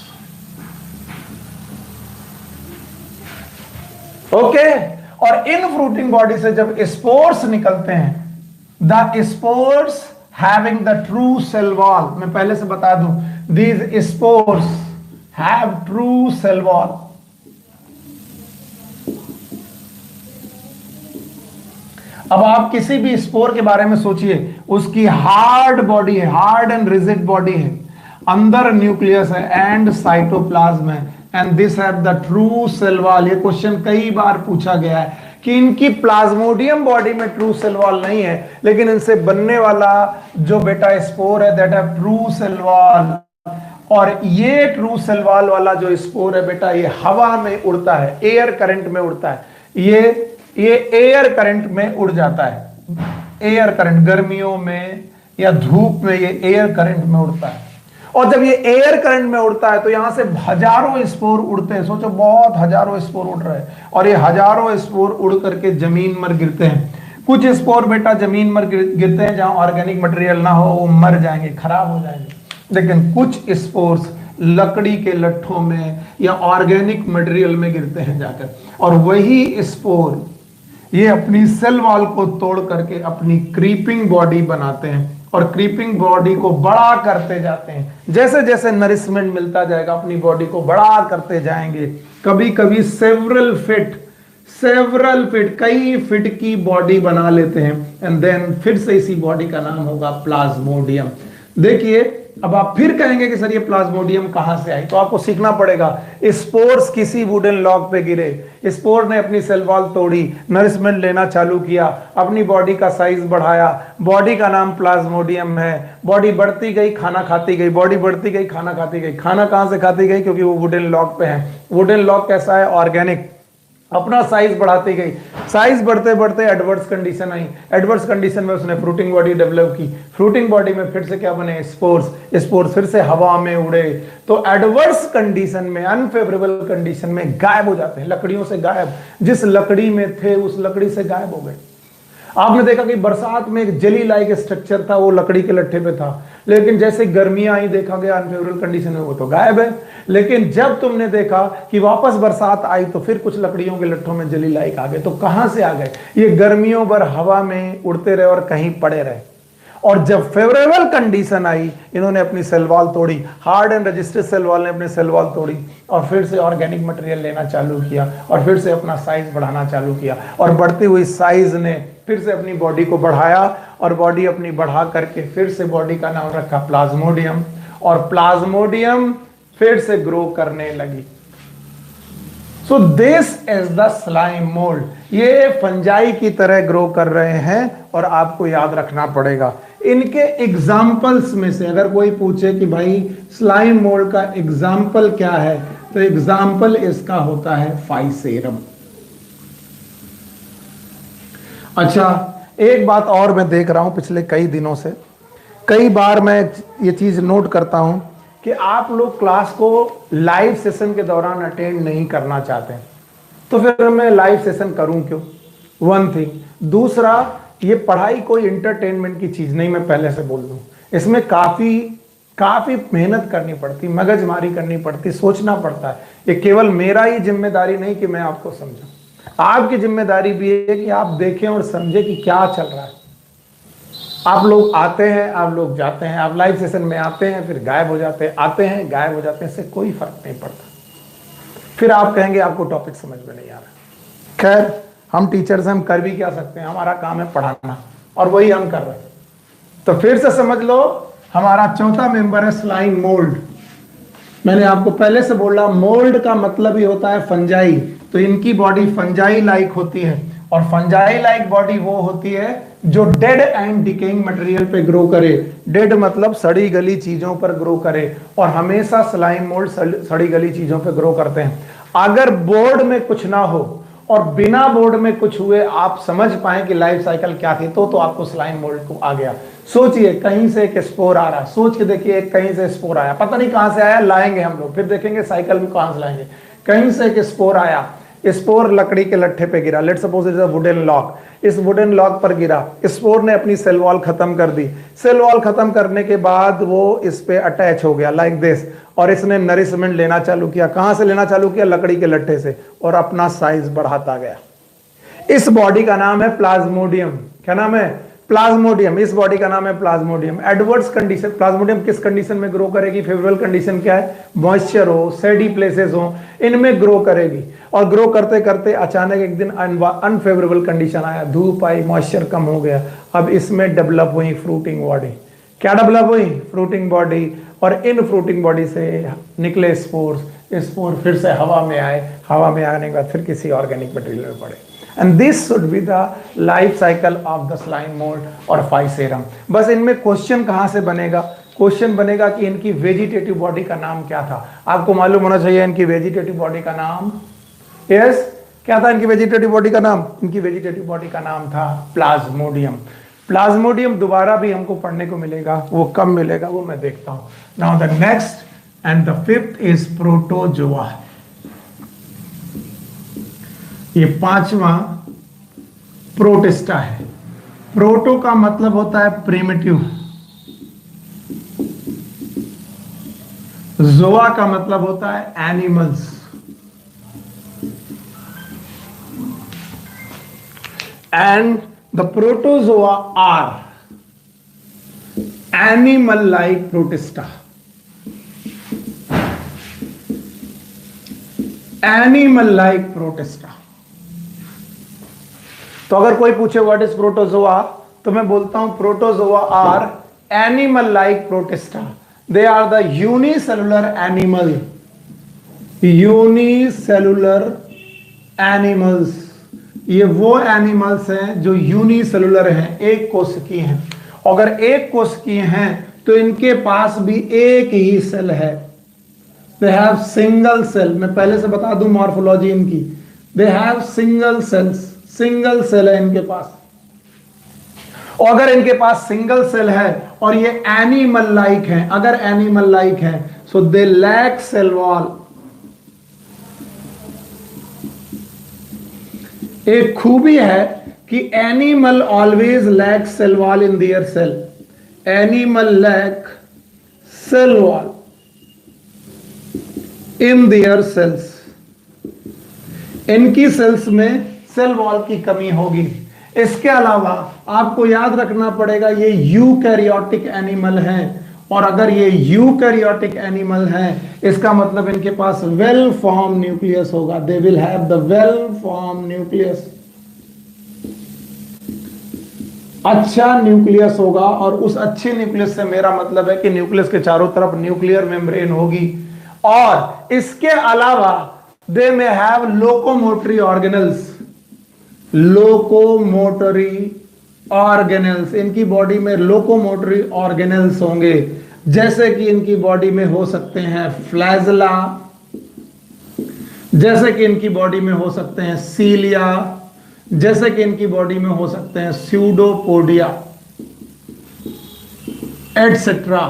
[SPEAKER 1] ओके, और इन फ्रूटिंग बॉडी से जब स्पोर्स निकलते हैं, the spores having the true cell wall, मैं पहले से बता दूं, these spores have true cell wall. अब आप किसी भी स्पोर के बारे में सोचिए, उसकी हार्ड बॉडी है, हार्ड एंड रिजिड बॉडी है, अंदर न्यूक्लियस है एंड साइटोप्लाज्म है, and this have the true cell wall. ये क्वेश्चन कई बार पूछा गया है कि इनकी प्लाज्मोडियम बॉडी में ट्रू सेल वॉल नहीं है, लेकिन इनसे बनने वाला जो बेटा स्पोर है that have true cell wall. और ये ट्रू सेल वॉल वाला जो स्पोर है बेटा, ये हवा में उड़ता है, एयर करंट में उड़ता है। ये एयर करंट में उड़ जाता है, एयर करंट, गर्मियों में या धूप में ये एयर करंट में उड़ता है। और जब ये एयर करंट में उड़ता है तो यहां से हजारों स्पोर उड़ते हैं, सोचो बहुत हजारों स्पोर उड़ रहे हैं, और ये हजारों स्पोर उड़ करके जमीन पर गिरते हैं। कुछ स्पोर बेटा जमीन पर गिरते हैं जहां ऑर्गेनिक मटेरियल ना हो, वो मर जाएंगे, खराब हो जाएंगे। लेकिन कुछ स्पोर्स लकड़ी के लट्ठों में या ऑर्गेनिक मटेरियल में गिरते हैं जाकर, और वही स्पोर ये अपनी सेल वॉल को तोड़ करके अपनी क्रीपिंग बॉडी बनाते हैं, और क्रीपिंग बॉडी को बड़ा करते जाते हैं। जैसे जैसे नरिशमेंट मिलता जाएगा अपनी बॉडी को बड़ा करते जाएंगे। कभी कभी सेवरल फीट, कई फीट की बॉडी बना लेते हैं, एंड देन फिर से इसी बॉडी का नाम होगा प्लाज्मोडियम। देखिए, अब आप फिर कहेंगे कि सर ये प्लाज्मोडियम कहां से आई, तो आपको सीखना पड़ेगा। स्पोर्स किसी वुडन लॉग पे गिरे, स्पोर ने अपनी सेल वॉल तोड़ी, नरिशमेंट लेना चालू किया, अपनी बॉडी का साइज बढ़ाया, बॉडी का नाम प्लाज्मोडियम है। बॉडी बढ़ती गई, खाना खाती गई, बॉडी बढ़ती गई, खाना खाती गई। खाना कहां से खाती गई? क्योंकि वो वुडन लॉग पे है। वुडन लॉग कैसा है? ऑर्गेनिक। अपना साइज बढ़ाती गई, साइज बढ़ते बढ़ते एडवर्स कंडीशन आई, एडवर्स कंडीशन में उसने फ्रूटिंग बॉडी डेवलप की, फ्रूटिंग बॉडी में फिर से क्या बने? स्पोर्स, स्पोर्स फिर से हवा में उड़े, तो एडवर्स कंडीशन में, अनफेवरेबल कंडीशन में गायब हो जाते हैं, लकड़ियों से गायब। जिस लकड़ी में थे उस लकड़ी से गायब हो गए। आपने देखा कि बरसात में एक जेली लाइक स्ट्रक्चर था, वो लकड़ी के लट्ठे पे था, लेकिन जैसे गर्मियां आई देखा गया अनफेवरेबल कंडीशन में वो तो गायब है। लेकिन जब तुमने देखा कि वापस बरसात आई तो फिर कुछ लकड़ियों के लट्ठों में जेली लाइक आ गए। तो कहां से आ गए? ये गर्मियों भर हवा में उड़ते रहे और कहीं पड़े रहे, और जब फेवरेबल कंडीशन आई इन्होंने अपनी सेल वॉल तोड़ी, hard and registered cell wall ने अपनी सेल वॉल तोड़ी, और फिर से ऑर्गेनिक मटेरियल लेना चालू किया, और फिर से अपना साइज बढ़ाना चालू किया, और बढ़ती हुई साइज ने फिर से अपनी बॉडी को बढ़ाया, और बॉडी अपनी बढ़ा करके फिर से बॉडी का नाम रखा प्लाज्मोडियम, और प्लाज्मोडियम फिर से ग्रो करने लगी। So this is the slime mould. ये फंजाई की तरह ग्रो कर रहे हैं, और आपको याद रखना पड़ेगा इनके एग्जाम्पल्स में से अगर कोई पूछे कि भाई स्लाइम मोल्ड का एग्जाम्पल क्या है, तो एग्जाम्पल इसका होता है फाइसेरम। अच्छा, एक बात और मैं देख रहा हूं पिछले कई दिनों से, कई बार मैं ये चीज नोट करता हूं कि आप लोग क्लास को लाइव सेशन के दौरान अटेंड नहीं करना चाहते हैं। तो फिर मैं लाइव सेशन करूं क्यों? One thing. दूसरा, ये पढ़ाई कोई इंटरटेनमेंट की चीज नहीं, मैं पहले से बोल दूं। इसमें काफी मेहनत करनी पड़ती, मगजमारी करनी पड़ती, सोचना पड़ता है। ये केवल मेरा ही जिम्मेदारी नहीं कि मैं आपको समझाऊं, आपकी जिम्मेदारी भी है कि आप देखें और समझें कि क्या चल रहा है। आप लोग आते हैं, आप लोग जाते हैं, आप लाइव सेशन में आते हैं फिर गायब हो जाते हैं, आते हैं गायब हो जाते हैं, इससे कोई फर्क नहीं पड़ता। फिर आप कहेंगे आपको टॉपिक समझ में नहीं आ रहा। खैर, हम टीचर्स हम कर भी क्या सकते हैं, हमारा काम है पढ़ाना और वही हम कर रहे हैं। तो फिर से समझ लो, हमारा चौथा मेंबर है स्लाइम मोल्ड। मैंने आपको पहले से बोला, मोल्ड का मतलब ही होता है फंजाई। तो इनकी बॉडी फंजाई लाइक होती है, और फंजाई लाइक बॉडी वो होती है जो डेड एंड डिकेइंग मटेरियल पे ग्रो करे। डेड मतलब सड़ी गली चीजों पर ग्रो करे, और हमेशा स्लाइम मोल्ड सड़ी गली चीजों पे ग्रो करते हैं। अगर बोर्ड में कुछ ना हो और बिना बोर्ड में कुछ हुए आप समझ पाए कि लाइफ साइकिल क्या थी, तो आपको स्लाइम मोल्ड को आ गया। सोचिए, कहीं से एक स्पोर आ रहा, सोच के देखिए, कहीं से स्पोर आया, पता नहीं कहां से आया, लाएंगे हम लोग, फिर देखेंगे साइकिल में कहां से लाएंगे। कहीं से एक स्पोर आया, स्पोर लकड़ी के लट्ठे पे गिरा, let's suppose it is a wooden lock, इस वुडन लॉक पर गिरा, स्पोर ने अपनी सेल वॉल खत्म कर दी। सेल वॉल खत्म करने के बाद वो इस पे अटैच हो गया लाइक दिस, और इसने नरिशमेंट लेना चालू किया। कहां से लेना चालू किया? लकड़ी के लट्ठे से, और अपना साइज बढ़ाता गया। इस बॉडी का नाम है प्लाज्मोडियम। क्या नाम है? प्लाज्मोडियम। इस बॉडी का नाम है प्लाज्मोडियम। एडवर्स कंडीशन, प्लाज्मोडियम किस कंडीशन में ग्रो करेगी? फेवरेबल कंडीशन क्या है? मॉइस्चर हो, सैडी प्लेसेस हो, इनमें ग्रो करेगी। और ग्रो करते करते अचानक एक दिन अनफेवरेबल कंडीशन आया, धूप आई, मॉइस्चर कम हो गया। अब इसमें डेवलप हुई फ्रूटिंग बॉडी। क्या डेवलप हुई? Fruiting body. और इन फ्रूटिंग बॉडी से निकले स्पोर्स, स्पोर फिर से हवा में आए, हवा में आने के बाद फिर किसी ऑर्गेनिक मटेरियल में पड़े। And this should be the life cycle of the slime mould और फाइसेरम। बस इनमें क्वेश्चन कहां से बनेगा? क्वेश्चन बनेगा कि इनकी वेजिटेटिव बॉडी का नाम क्या था। आपको मालूम होना चाहिए इनकी वेजिटेटिव बॉडी का नाम। यस, क्या था इनकी वेजिटेटिव बॉडी का नाम? इनकी वेजिटेटिव बॉडी का नाम था प्लाज्मोडियम। प्लाज्मोडियम दोबारा भी हमको पढ़ने को मिलेगा, वो कब मिलेगा वो मैं देखता हूं। Now the next and the fifth is protozoa. ये पांचवा प्रोटिस्टा है। प्रोटो का मतलब होता है प्रिमिटिव, जोआ का मतलब होता है animals, and the protozoa are animal like protista. Animal like protista. तो अगर कोई पूछे व्हाट इज प्रोटोजोआ, तो मैं बोलता हूं protozoa are animal like protista. They are the unicellular animal, unicellular animals. ये वो एनिमल्स हैं जो यूनिसेलुलर हैं, एक कोशिकीय हैं। अगर एक कोशिकीय हैं तो इनके पास भी एक ही सेल है। They have single cell. मैं पहले से बता दूं मॉर्फोलॉजी इनकी। They have single cells, single cell है इनके पास। और अगर इनके पास सिंगल सेल है और ये एनिमल लाइक है, अगर एनिमल लाइक है, so they lack cell wall. एक खूबी है कि animal always lack cell wall in their cell. Animal lack cell wall in their cells. इनकी सेल्स में सेल वॉल की कमी होगी। इसके अलावा आपको याद रखना पड़ेगा ये यूकैरियोटिक एनिमल हैं, और अगर ये यूकैरियोटिक एनिमल हैं इसका मतलब इनके पास वेल फॉर्म न्यूक्लियस होगा। They will have the well form nucleus. अच्छा न्यूक्लियस होगा, और उस अच्छे न्यूक्लियस से मेरा मतलब है कि न्यूक्लियस के चारों तरफ न्यूक्लियर मेम्ब्रेन होगी। और इसके अलावा they may have locomotory organelles. Locomotory organelles, इनकी बॉडी में लोकोमोटरी ऑर्गेनल्स होंगे, जैसे कि इनकी बॉडी में हो सकते हैं फ्लैजला, जैसे कि इनकी बॉडी में हो सकते हैं सीलिया, जैसे कि इनकी बॉडी में हो सकते हैं स्यूडोपोडिया एटसेट्रा।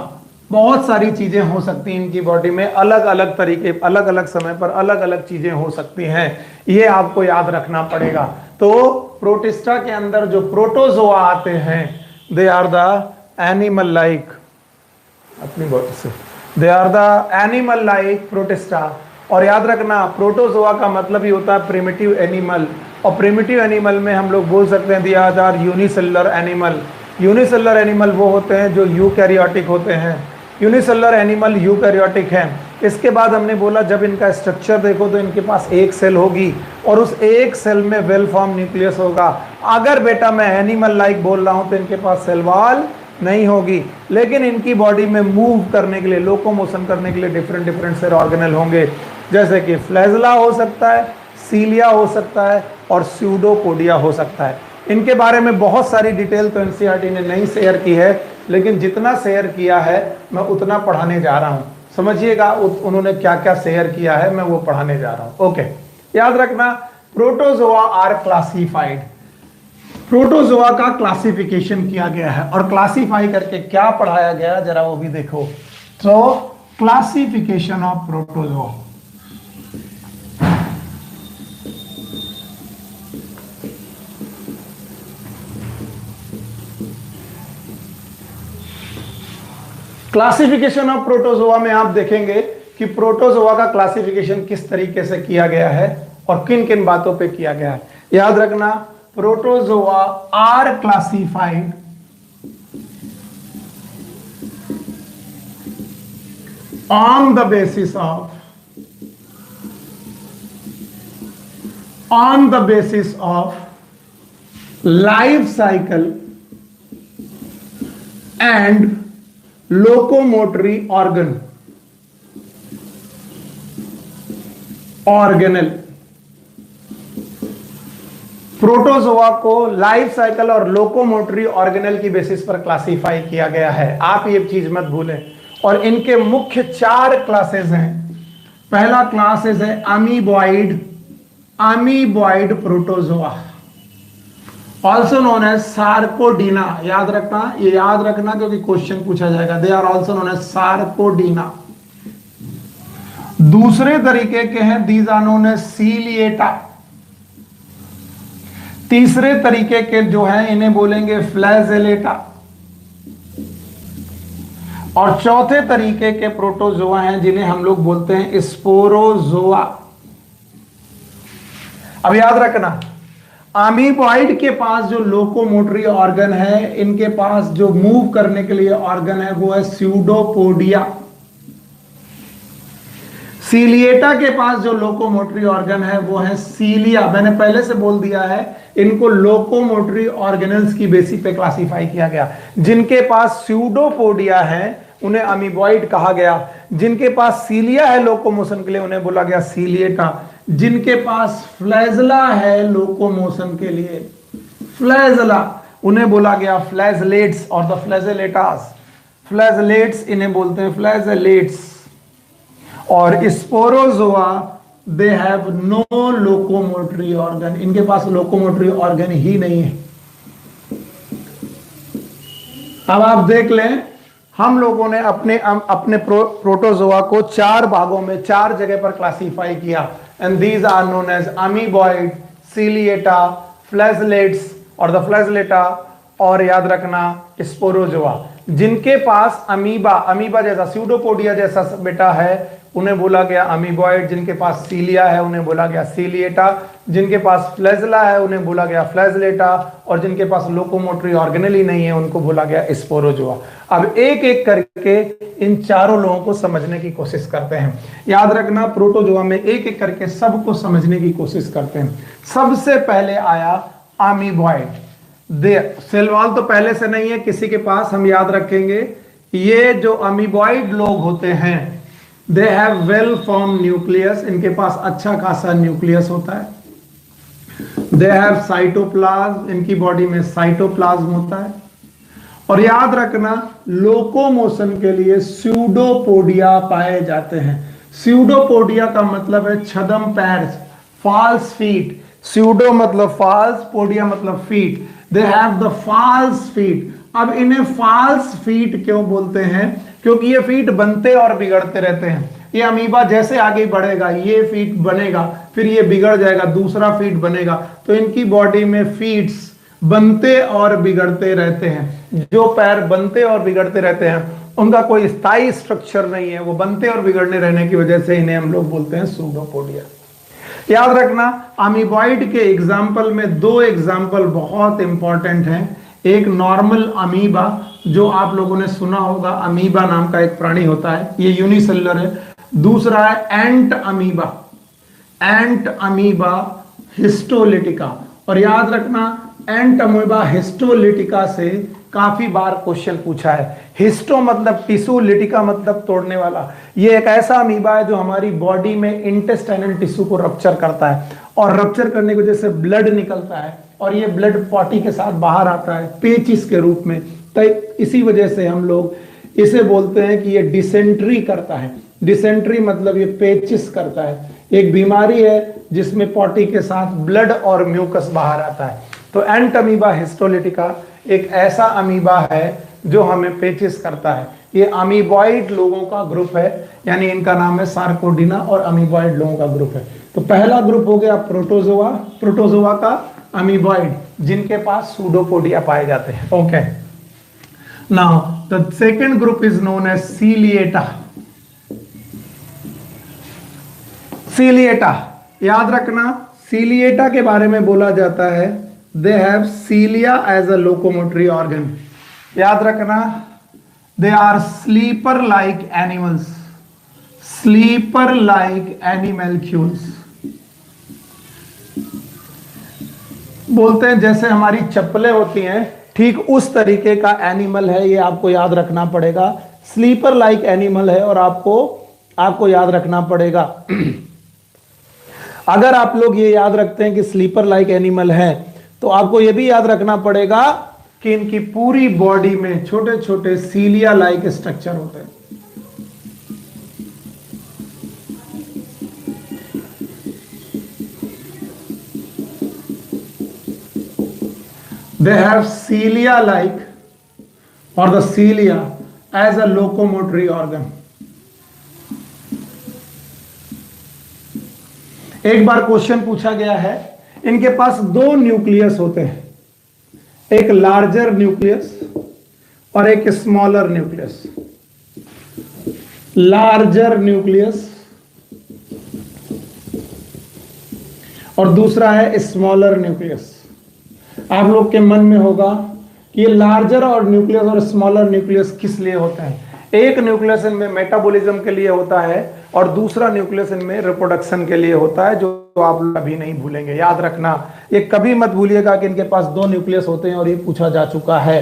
[SPEAKER 1] बहुत सारी चीजें हो सकती हैं इनकी बॉडी में, अलग अलग तरीके, अलग अलग समय पर अलग अलग चीजें हो सकती हैं, ये आपको याद रखना पड़ेगा। तो प्रोटिस्टा के अंदर जो प्रोटोजोआ आते हैं, they are the animal like, अपनी बॉडी से, they are the animal like protista. और याद रखना प्रोटोजोआ का मतलब ही होता है प्रिमिटिव एनिमल, और प्रिमिटिव एनिमल में हम लोग बोल सकते हैं they are unicellular animal. Unicellular animal वो होते हैं जो यूकैरियोटिक होते हैं, यूनिसेलुलर एनिमल यूकैरियोटिक हैं। इसके बाद हमने बोला जब इनका स्ट्रक्चर देखो तो इनके पास एक सेल होगी और उस एक सेल में वेल फॉर्म न्यूक्लियस होगा। अगर बेटा मैं एनिमल लाइक बोल रहा हूं तो इनके पास सेल वॉल नहीं होगी, लेकिन इनकी बॉडी में मूव करने के लिए, लोकोमोशन करने के लिए डिफरेंट डिफरेंट सेल ऑर्गेनल होंगे, जैसे कि फ्लैजला हो सकता है, सीलिया हो सकता है और स्यूडोपोडिया हो सकता है। इनके बारे में बहुत सारी डिटेल तो एनसीईआरटी ने नहीं शेयर की है, लेकिन जितना शेयर किया है मैं उतना पढ़ाने जा रहा हूं। समझिएगा उन्होंने क्या क्या शेयर किया है, मैं वो पढ़ाने जा रहा हूं। ओके, याद रखना प्रोटोजोआ आर क्लासिफाइड। प्रोटोजोआ का क्लासिफिकेशन किया गया है और क्लासिफाई करके क्या पढ़ाया गया जरा वो भी देखो। तो classification of protozoa, classification of protozoa में आप देखेंगे कि प्रोटोजोआ का क्लासिफिकेशन किस तरीके से किया गया है और किन किन बातों पे किया गया है। याद रखना protozoa are classified on the basis of life cycle and locomotory organelle। Protozoa को लाइफ साइकिल और लोकोमोटरी ऑर्गेनल की बेसिस पर क्लासिफाई किया गया है, आप ये चीज मत भूलें। और इनके मुख्य 4 क्लासेस हैं। पहला क्लासेस है amoeboid, amoeboid protozoa, also known as sarcodina. याद रखना, ये याद रखना क्योंकि क्वेश्चन पूछा जाएगा। They are also known as sarcodina. दूसरे तरीके के हैं these are known as ciliata. तीसरे तरीके के जो है इन्हें बोलेंगे फ्लैजेलेटा। और चौथे तरीके के प्रोटोजोआ हैं जिन्हें हम लोग बोलते हैं स्पोरोजोआ। अब याद रखना अमीबॉइड के पास जो लोकोमोटरी ऑर्गन है, इनके पास जो मूव करने के लिए ऑर्गन है वो है स्यूडोपोडिया। सीलिएटा के पास जो लोकोमोटरी ऑर्गन है वो है सीलिया। मैंने पहले से बोल दिया है इनको लोकोमोटरी ऑर्गेनल्स की बेसिस पे क्लासिफाई किया गया। जिनके पास स्यूडोपोडिया है उन्हें अमीबॉइड कहा गया, जिनके पास सीलिया है लोकोमोशन के लिए उन्हें बोला गया सीलिएटा, जिनके पास फ्लैजला है लोकोमोशन के लिए फ्लैजला उन्हें बोला गया फ्लैजलेट्स और द फ्लैजलेटास। फ्लैजलेट्स इन्हें बोलते हैं फ्लैजलेट्स। और sporozoa they have no locomotory organ, इनके पास लोकोमोटरी ऑर्गन ही नहीं है। अब आप देख लें हम लोगों ने अपने प्रोटोजोआ को 4 भागों में 4 जगह पर क्लासिफाई किया and these are known as amoeboid, ciliata, flagellates और द फ्लैजलेटा और याद रखना स्पोरोजोआ। जिनके पास अमीबा जैसा स्यूडोपोडिया जैसा बेटा है उन्हें बोला गया अमीबॉइड, जिनके पास सीलिया है उन्हें बोला गया सीलिएटा, जिनके पास फ्लैजला है उन्हें बोला गया फ्लैजलेटा और जिनके पास लोकोमोटरी ऑर्गेनल ही नहीं है उनको बोला गया स्पोरोजोआ। अब एक एक करके इन चारों लोगों को समझने की कोशिश करते हैं। याद रखना प्रोटोजोआ में एक एक करके सबको समझने की कोशिश करते हैं। सबसे पहले आया अमीबॉइड। सेल वॉल तो पहले से नहीं है किसी के पास, हम याद रखेंगे ये जो अमीबॉइड लोग होते हैं they have well form nucleus, इनके पास अच्छा खासा न्यूक्लियस होता है। दे हैव साइटोप्लाज्म, इनकी बॉडी में साइटोप्लाज्म होता है। और याद रखना लोकोमोशन के लिए स्यूडोपोडिया पाए जाते हैं। स्यूडोपोडिया का मतलब है छद्म पैर, फॉल्स फीट। स्यूडो मतलब फॉल्स, पोडिया मतलब feet. They have the false feet. अब इन्हें फॉल्स फीट क्यों बोलते हैं? क्योंकि ये फीट बनते और बिगड़ते रहते हैं। ये अमीबा जैसे आगे बढ़ेगा ये फीट बनेगा, फिर ये बिगड़ जाएगा, दूसरा फीट बनेगा। तो इनकी बॉडी में फीट्स बनते और बिगड़ते रहते हैं। जो पैर बनते और बिगड़ते रहते हैं उनका कोई स्थायी स्ट्रक्चर नहीं है, वो बनते और बिगड़ने रहने की वजह से इन्हें हम लोग बोलते हैं सूडोपोडिया। याद रखना, अमीबॉइड के एग्जाम्पल में दो एग्जाम्पल बहुत इंपॉर्टेंट हैं। एक नॉर्मल अमीबा, जो आप लोगों ने सुना होगा, अमीबा नाम का एक प्राणी होता है, ये यूनिसेलुलर है। दूसरा है एंट अमीबा, एंट अमीबा हिस्टोलिटिका। और याद रखना, एंट अमीबा हिस्टोलिटिका से काफी बार क्वेश्चन पूछा है। हिस्टो मतलब टिश्यू, लिटिका मतलब तोड़ने वाला। ये एक ऐसा अमीबा है जो हमारी बॉडी में इंटेस्टाइनल टिश्यू को रप्चर करता है, और रप्चर करने की वजह से ब्लड निकलता है, और ये ब्लड पॉटी के साथ बाहर आता है पेचिस के रूप में। तो इसी वजह से हम लोग इसे बोलते हैं कि ये डिसेंट्री करता है। डिसेंट्री मतलब ये पेचिस करता है। एक बीमारी है जिसमें पॉटी के साथ ब्लड और म्यूकस बाहर आता है। तो एंट अमीबा हिस्टोलिटिका एक ऐसा अमीबा है जो हमें पेचिस करता है। ये अमीबॉइड लोगों का ग्रुप है, यानी इनका नाम है सार्कोडिना, और अमीबॉइड लोगों का ग्रुप है। तो पहला ग्रुप हो गया प्रोटोजोआ, प्रोटोजोआ का अमीबॉइड, जिनके पास सूडोपोडिया पाए जाते हैं। Okay, now the second group is known as ciliata. Ciliata, याद रखना, सीलिएटा के बारे में बोला जाता है they have cilia as a locomotory organ. याद रखना, they are slipper like animals, slipper like animalcules. बोलते हैं जैसे हमारी चप्पलें होती हैं, ठीक उस तरीके का एनिमल है ये, आपको याद रखना पड़ेगा। स्लीपर लाइक एनिमल है, और आपको याद रखना पड़ेगा अगर आप लोग ये याद रखते हैं कि स्लीपर लाइक एनिमल है, तो आपको ये भी याद रखना पड़ेगा कि इनकी पूरी बॉडी में छोटे छोटे सीलिया लाइक स्ट्रक्चर होते हैं। They have cilia like, or the cilia as a locomotory organ. एक बार क्वेश्चन पूछा गया है, इनके पास दो न्यूक्लियस होते हैं, एक लार्जर न्यूक्लियस और एक स्मॉलर न्यूक्लियस। लार्जर न्यूक्लियस और दूसरा है स्मॉलर न्यूक्लियस। आप लोग के मन में होगा कि ये लार्जर और न्यूक्लियस और स्मॉलर न्यूक्लियस किस लिए होते हैं। एक न्यूक्लियस इनमें मेटाबॉलिज्म के लिए होता है, और दूसरा न्यूक्लियस इनमें रिप्रोडक्शन के लिए होता है, जो आप कभी नहीं भूलेंगे। याद रखना, ये कभी मत भूलिएगा कि इनके पास दो न्यूक्लियस होते हैं, और ये पूछा जा चुका है।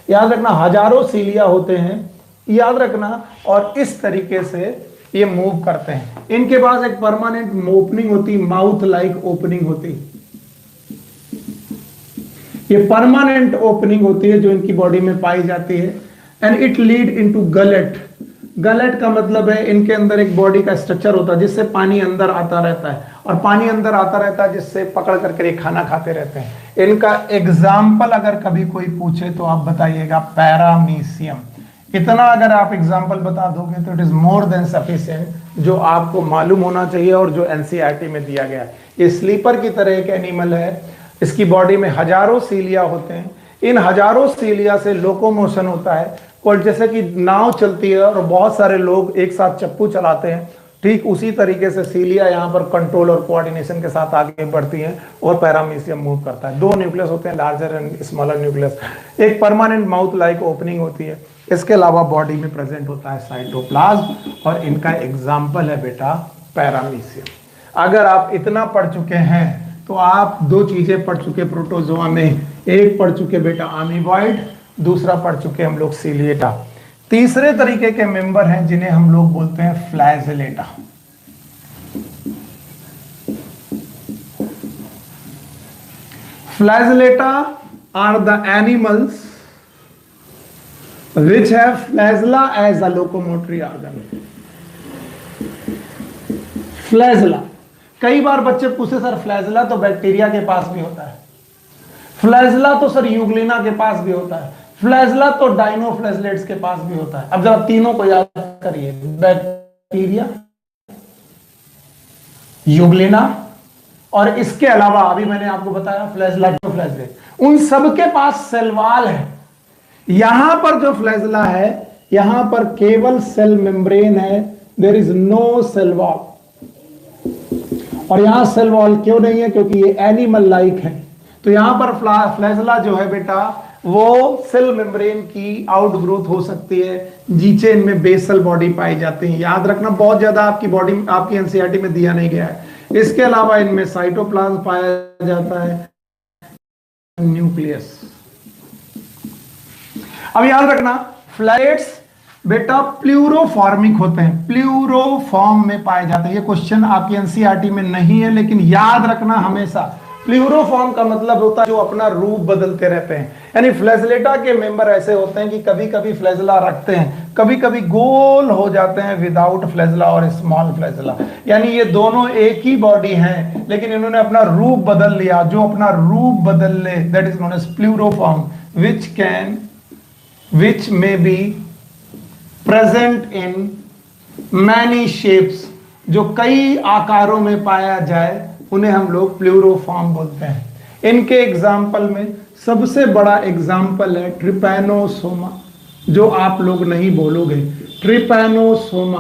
[SPEAKER 1] याद रखना, हजारों सीलिया होते हैं, याद रखना, और इस तरीके से ये मूव करते हैं। इनके पास एक परमानेंट ओपनिंग होती, माउथ लाइक ओपनिंग होती। ये परमानेंट ओपनिंग होती है जो इनकी बॉडी में पाई जाती है, and it lead into gullet. Gullet का मतलब है इनके अंदर एक बॉडी का स्ट्रक्चर होता है जिससे पानी अंदर आता रहता है, और पानी अंदर आता रहता है जिससे पकड़ करके ये खाना खाते रहते हैं। इनका एग्जाम्पल अगर कभी कोई पूछे तो आप बताइएगा पैरामीशियम। इतना अगर आप एग्जाम्पल बता दोगे तो it is more than sufficient, जो आपको मालूम होना चाहिए और जो एनसीईआरटी में दिया गया है। ये स्लीपर की तरह एक एनिमल है, इसकी बॉडी में हजारों सीलिया होते हैं। इन हजारों सीलिया से लोकोमोशन होता है, और जैसे कि नाव चलती है और बहुत सारे लोग एक साथ चप्पू चलाते हैं, ठीक उसी तरीके से सीलिया यहाँ पर कंट्रोल और कोऑर्डिनेशन के साथ आगे बढ़ती हैं, और पैरामीशियम मूव करता है। दो न्यूक्लियस होते हैं, लार्जर एंड स्मॉलर न्यूक्लियस। एक परमानेंट माउथ लाइक ओपनिंग होती है, इसके अलावा बॉडी में प्रेजेंट होता है साइटोप्लाज्म, और इनका एग्जाम्पल है बेटा पैरामीशियम। अगर आप इतना पढ़ चुके हैं तो आप दो चीजें पढ़ चुके प्रोटोजोआ में, एक पढ़ चुके बेटा अमीबॉइड, दूसरा पढ़ चुके हम लोग सीलिएटा। तीसरे तरीके के मेंबर हैं जिन्हें हम लोग बोलते हैं flagellata. Flagellata are the animals which have flagella as a locomotory organ. Flagella. कई बार बच्चे पूछे सर फ्लैजला तो बैक्टीरिया के पास भी होता है, फ्लैजला तो सर यूग्लिना के पास भी होता है, फ्लैजला तो डाइनोफ्लैजलेट्स के पास भी होता है। अब जरा तीनों को याद करिए, बैक्टीरिया, यूग्लिना और इसके अलावा अभी मैंने आपको बताया फ्लैजला, डाइनोफ्लैजलेट, उन सबके पास सेल वॉल है। यहां पर जो फ्लैजला है यहां पर केवल सेल मेम्ब्रेन है, there is no cell wall. और यहां सेल वॉल क्यों नहीं है? क्योंकि ये एनिमल लाइक है। तो यहां पर फ्लैजला जो है बेटा वो सेल मेम्ब्रेन की आउटग्रोथ हो सकती है, नीचे इनमें बेसल बॉडी पाई जाती है। याद रखना, बहुत ज्यादा आपकी बॉडी, आपकी एनसीईआरटी में दिया नहीं गया है। इसके अलावा इनमें साइटोप्लाज्म पाया जाता है, न्यूक्लियस। अब याद रखना फ्लैजेलेट्स बेटा प्लूरोफॉर्मिक होते हैं, प्लूरोफॉर्म में पाए जाते हैं। ये क्वेश्चन आपकी एनसीईआरटी में नहीं है, लेकिन याद रखना हमेशा प्लूरोफॉर्म का मतलब होता है जो अपना रूप बदलते रहते हैं। यानी फ्लैजलेटा के मेंबर ऐसे होते हैं कि कभी कभी फ्लैजला रखते हैं, कभी कभी गोल हो जाते हैं विदाउट फ्लैजला और स्मॉल फ्लैजला। यानी ये दोनों एक ही बॉडी हैं, लेकिन इन्होंने अपना रूप बदल लिया। जो अपना रूप बदल ले that is known as pleuroform, which may be present in many shapes, जो कई आकारों में पाया जाए उन्हें हम लोग प्लूरोफॉर्म बोलते हैं। इनके एग्जाम्पल में सबसे बड़ा एग्जाम्पल है ट्रिपैनोसोमा, जो आप लोग नहीं बोलोगे, ट्रिपैनोसोमा।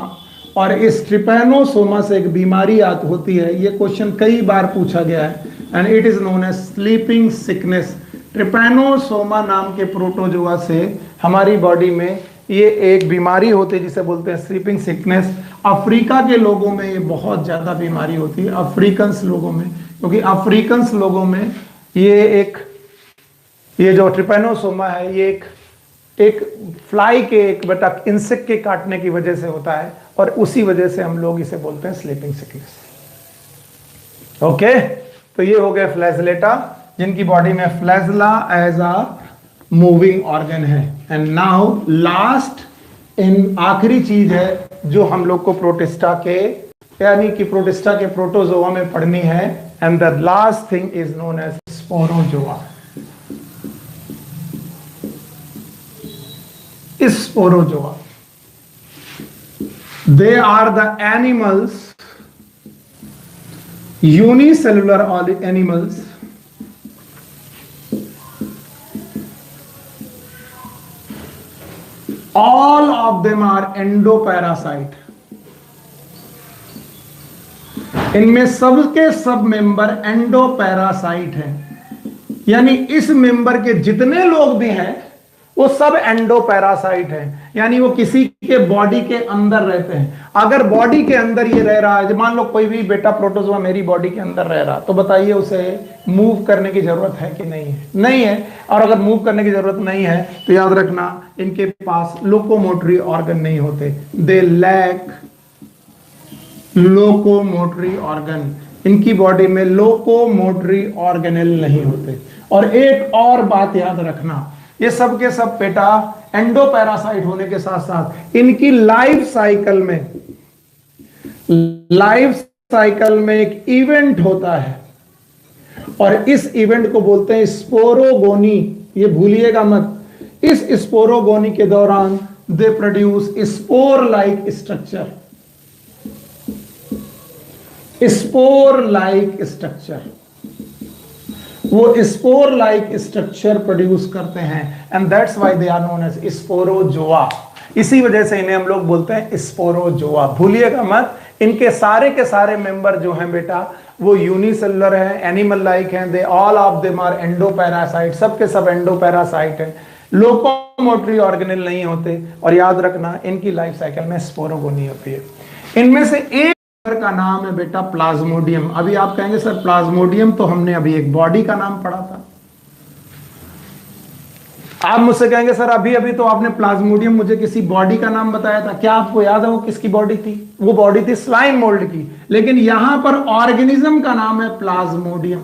[SPEAKER 1] और इस ट्रिपैनोसोमा से एक बीमारी होती है, ये क्वेश्चन कई बार पूछा गया है, and it is known as sleeping sickness. Trypanosoma नाम के प्रोटोजोआ से हमारी बॉडी में ये एक बीमारी होती है जिसे बोलते हैं स्लीपिंग सिकनेस। अफ्रीका के लोगों में ये बहुत ज्यादा बीमारी होती है, अफ्रीकन्स लोगों में, क्योंकि अफ्रीकन्स लोगों में ये जो ट्रिपैनोसोमा है ये एक फ्लाई के, एक बेटा इंसेक्ट के काटने की वजह से होता है, और उसी वजह से हम लोग इसे बोलते हैं स्लीपिंग सिकनेस। ओके, तो ये हो गया फ्लैजलेटा, जिनकी बॉडी में flagella as a moving organ है। एंड नाउ लास्ट इन आखिरी चीज है जो हम लोग को प्रोटिस्टा के, यानी कि प्रोटिस्टा के प्रोटोजोआ में पढ़नी है, and the last thing is known as sporozoa. Sporozoa, they are the animals, unicellular animals all of them are endoparasite। इनमें सबके सब मेंबर एंडोपैरासाइट हैं, यानी इस मेंबर के जितने लोग भी हैं वो सब एंडोपैरासाइट हैं, यानी वो किसी के बॉडी के अंदर रहते हैं। अगर बॉडी के अंदर ये रह रहा है, मान लो कोई भी बेटा प्रोटोजोआ मेरी बॉडी के अंदर रह रहा, तो बताइए उसे मूव करने की जरूरत है कि नहीं है? नहीं है। और अगर मूव करने की जरूरत नहीं है तो याद रखना इनके पास लोकोमोटरी ऑर्गन नहीं होते, दे लैक लोकोमोटरी ऑर्गन। इनकी बॉडी में लोकोमोटरी ऑर्गेनेल नहीं होते। और एक और बात याद रखना, ये सब के सब बेटा एंडोपैरासाइट होने के साथ साथ इनकी लाइफ साइकिल में एक इवेंट होता है, और इस इवेंट को बोलते हैं स्पोरोगोनी। ये भूलिएगा मत। इस स्पोरोगोनी के दौरान they produce spore like structure, spore like structure, वो स्पोर लाइक स्ट्रक्चर प्रोड्यूस करते हैं, and that's why they are known as sporozoa. इसी वजह से इन्हें हम लोग बोलते हैं स्पोरोजोआ। भूलिएगा मत, इनके सारे के सारे मेंबर जो हैं बेटा वो यूनिसेलुलर हैं, एनिमल लाइक हैं, they all of them are endoparasite, सब के सब एंडोपैरासाइट हैं, लोकोमोटरी ऑर्गेनेल नहीं होते। और याद रखना इनकी लाइफ साइकिल में स्पोरोगोनी होती है। इनमें से एक का नाम है बेटा प्लाज्मोडियम। अभी आप कहेंगे सर प्लाज्मोडियम तो हमने अभी एक बॉडी का नाम पढ़ा था। आप मुझसे कहेंगे सर अभी अभी तो आपने प्लाज्मोडियम मुझे किसी बॉडी का नाम बताया था, क्या आपको याद है वो किसकी बॉडी थी? वो बॉडी थी स्लाइम मोल्ड की, लेकिन यहां पर ऑर्गेनिज्म का नाम है प्लाज्मोडियम।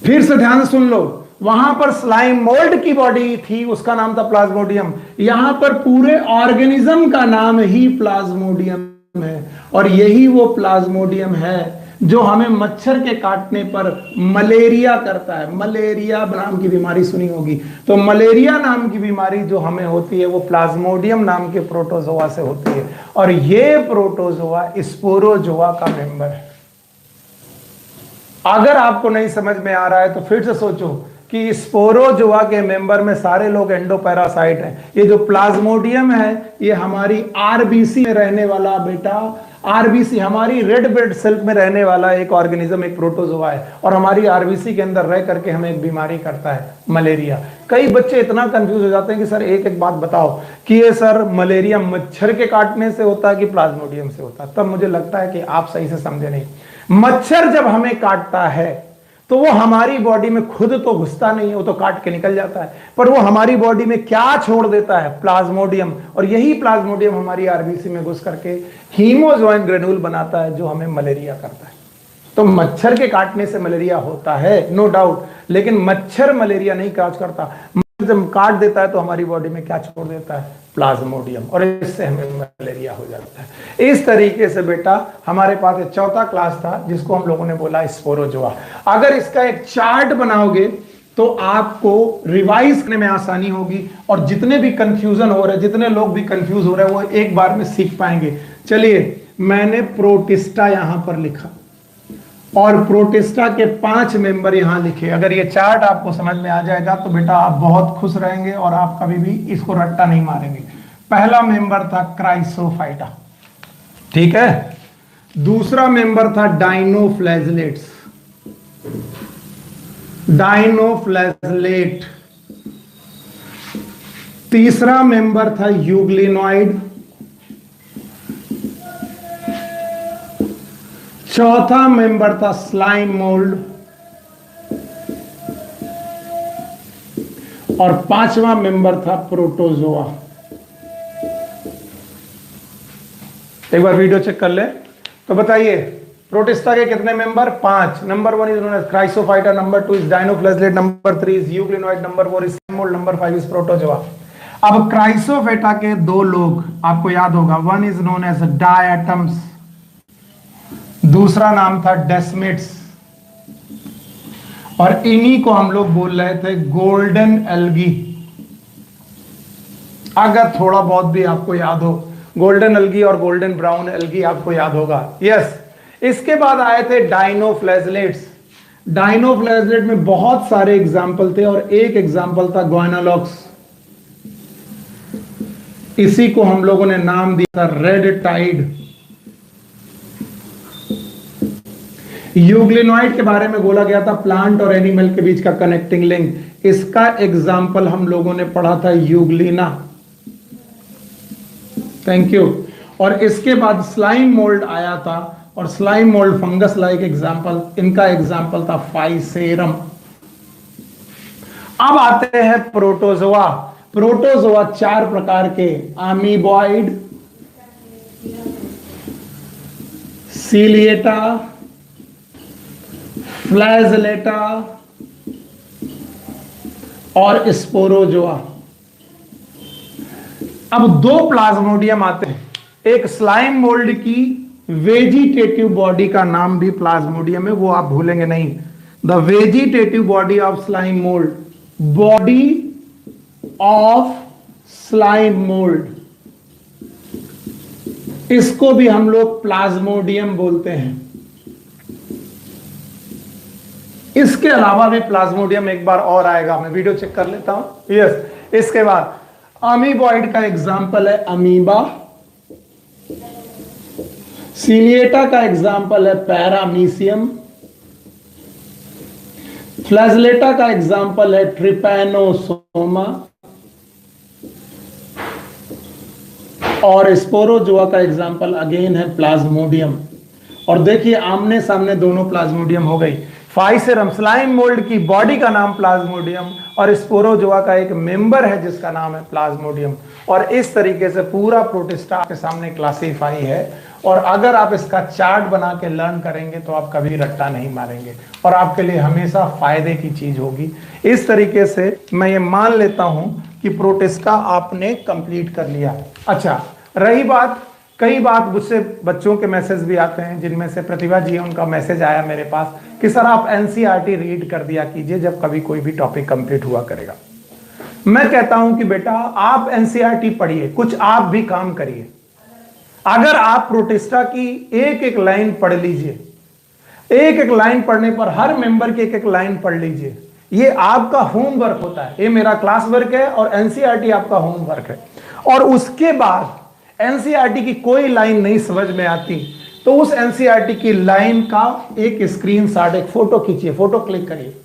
[SPEAKER 1] फिर से ध्यान सुन लो, वहां पर स्लाइम मोल्ड की बॉडी थी, उसका नाम था प्लाज्मोडियम। यहां पर पूरे ऑर्गेनिज्म का नाम ही प्लाज्मोडियम है और यही वो प्लाज्मोडियम है जो हमें मच्छर के काटने पर मलेरिया करता है। मलेरिया नाम की बीमारी सुनी होगी, तो मलेरिया नाम की बीमारी जो हमें होती है वो प्लाज्मोडियम नाम के प्रोटोजोआ से होती है और ये प्रोटोजोआ स्पोरोजोआ का मेंबर है। अगर आपको नहीं समझ में आ रहा है तो फिर से सोचो कि स्पोरोजोआ के मेंबर में सारे लोग एंडोपैरासाइट हैं। ये जो प्लाज्मोडियम है ये हमारी आरबीसी में रहने वाला बेटा, आरबीसी हमारी रेड ब्लड सेल में रहने वाला एक ऑर्गेनिज्म, एक प्रोटोजोआ है और हमारी आरबीसी के अंदर रह करके हमें एक बीमारी करता है, मलेरिया। कई बच्चे इतना कंफ्यूज हो जाते हैं कि सर एक एक बात बताओ कि ये सर मलेरिया मच्छर के काटने से होता है कि प्लाज्मोडियम से होता है। तब मुझे लगता है कि आप सही से समझे नहीं। मच्छर जब हमें काटता है तो वो हमारी बॉडी में खुद तो घुसता नहीं है, वो तो काट के निकल जाता है, पर वो हमारी बॉडी में क्या छोड़ देता है, प्लाज्मोडियम। और यही प्लाज्मोडियम हमारी आरबीसी में घुस करके हीमोजोइन ग्रेन्यूल बनाता है जो हमें मलेरिया करता है। तो मच्छर के काटने से मलेरिया होता है, नो डाउट, लेकिन मच्छर मलेरिया नहीं काज करता। जब काट देता है तो हमारी बॉडी में क्या छोड़ देता है, प्लाज्मोडियम, और इससे हमें मलेरिया हो जाता है। इस तरीके से बेटा हमारे पास एक चौथा क्लास था जिसको हम लोगों ने बोला स्पोरोजोआ। अगर इसका एक चार्ट बनाओगे तो आपको रिवाइज करने में आसानी होगी और जितने भी कंफ्यूजन हो रहे, जितने लोग भी कंफ्यूज हो रहे हैं वो एक बार में सीख पाएंगे। चलिए, मैंने प्रोटिस्टा यहां पर लिखा और प्रोटिस्टा के 5 मेंबर यहां लिखे। अगर ये चार्ट आपको समझ में आ जाएगा तो बेटा आप बहुत खुश रहेंगे और आप कभी भी इसको रट्टा नहीं मारेंगे। पहला मेंबर था क्राइसोफाइटा, ठीक है। दूसरा मेंबर था डाइनोफ्लैजलेट्स, डाइनोफ्लैजलेट। तीसरा मेंबर था यूग्लिनॉइड। चौथा मेंबर था स्लाइम मोल्ड और 5वां मेंबर था प्रोटोजोआ। एक बार वीडियो चेक कर ले तो बताइए प्रोटिस्टा के कितने member, 5। Number 1 is chrysophyta, number 2 is dinoflagellate, number 3 is euglenoid, number 4 is slime mould, number 5 is protozoa. अब क्राइसोफाइटा के 2 लोग आपको याद होगा, 1 इज नोन एज डायटम्स, दूसरा नाम था डेस्मिट्स, और इन्हीं को हम लोग बोल रहे थे गोल्डन एल्गी। अगर थोड़ा बहुत भी आपको याद हो, गोल्डन एल्गी और गोल्डन ब्राउन एल्गी आपको याद होगा, यस। इसके बाद आए थे डाइनोफ्लैजलेट्स। डाइनोफ्लैजलेट में बहुत सारे एग्जाम्पल थे और एक एग्जाम्पल था ग्वाइनोलॉक्स। इसी को हम लोगों ने नाम दिया था रेड टाइड। यूग्लिनॉइड के बारे में बोला गया था प्लांट और एनिमल के बीच का कनेक्टिंग लिंक। इसका एग्जाम्पल हम लोगों ने पढ़ा था यूग्लिना, थैंक यू। और इसके बाद स्लाइम मोल्ड आया था और slime mould fungus like example, इनका एग्जाम्पल था फाइसेरम। अब आते हैं प्रोटोजोआ। प्रोटोजोआ 4 प्रकार के, अमीबॉइड, सीलिएटा, फ्लैजलेटा और स्पोरोजोआ। अब 2 प्लाज्मोडियम आते हैं, एक स्लाइम मोल्ड की वेजिटेटिव बॉडी का नाम भी प्लाज्मोडियम है, वो आप भूलेंगे नहीं। The vegetative body of slime mould, body of slime mould, इसको भी हम लोग प्लाज्मोडियम बोलते हैं। इसके अलावा भी प्लाज्मोडियम एक बार और आएगा, मैं वीडियो चेक कर लेता हूं, यस। इसके बाद अमीबॉइड का एग्जाम्पल है अमीबा, सीलिएटा का एग्जाम्पल है पैरामीशियम, फ्लैजलेटा का एग्जाम्पल है ट्रिपैनोसोमा और स्पोरोजोआ का एग्जाम्पल अगेन है प्लाज्मोडियम। और देखिए आमने सामने दोनों प्लाज्मोडियम हो गई। फाइसेरम स्लाइम मोल्ड की बॉडी का नाम प्लाज्मोडियम और स्पोरोजोआ का एक मेंबर है जिसका नाम है प्लाज्मोडियम। और इस तरीके से पूरा प्रोटिस्टा आपके सामने क्लासीफाई है। और अगर आप इसका चार्ट बना के लर्न करेंगे तो आप कभी रट्टा नहीं मारेंगे और आपके लिए हमेशा फायदे की चीज होगी। इस तरीके से मैं ये मान लेता हूं कि प्रोटिस्टा आपने कंप्लीट कर लिया। अच्छा, रही बात कई बार मुझसे बच्चों के मैसेज भी आते हैं, जिनमें से प्रतिभा जी, उनका मैसेज आया मेरे पास कि सर आप एनसीईआरटी रीड कर दिया कीजिए जब कभी कोई भी टॉपिक कंप्लीट हुआ करेगा। मैं कहता हूं कि बेटा आप एनसीईआरटी पढ़िए, कुछ आप भी काम करिए। अगर आप प्रोटेस्टा की एक एक लाइन पढ़ लीजिए, एक एक लाइन पढ़ने पर हर मेंबर की एक एक लाइन पढ़ लीजिए, ये आपका होमवर्क होता है। ये मेरा क्लास वर्क है और एनसीईआरटी आपका होमवर्क है। और उसके बाद एनसीईआरटी की कोई लाइन नहीं समझ में आती तो उस एनसीईआरटी की लाइन का एक स्क्रीनशॉट, एक फोटो खींचिए, फोटो क्लिक करिए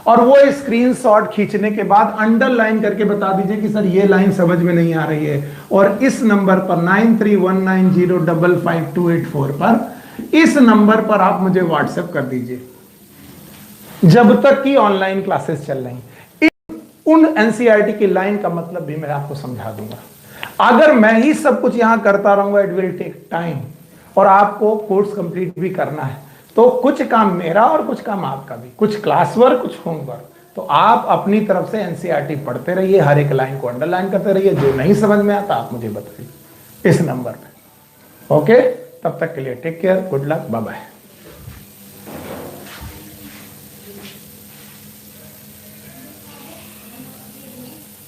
[SPEAKER 1] और वो स्क्रीनशॉट खींचने के बाद अंडरलाइन करके बता दीजिए कि सर ये लाइन समझ में नहीं आ रही है, और इस नंबर पर 9319055284 पर, इस नंबर पर आप मुझे व्हाट्सएप कर दीजिए जब तक कि ऑनलाइन क्लासेस चल रही। उन एनसीईआरटी की लाइन का मतलब भी मैं आपको समझा दूंगा। अगर मैं ही सब कुछ यहां करता रहूंगा, इट विल टेक टाइम, और आपको कोर्स कंप्लीट भी करना है, तो कुछ काम मेरा और कुछ काम आपका भी, कुछ क्लास वर्क, कुछ होमवर्क। तो आप अपनी तरफ से एनसीईआरटी पढ़ते रहिए, हर एक लाइन को अंडरलाइन करते रहिए, जो नहीं समझ में आता आप मुझे बताइए इस नंबर पे। ओके, तब तक के लिए take care, good luck, bye bye.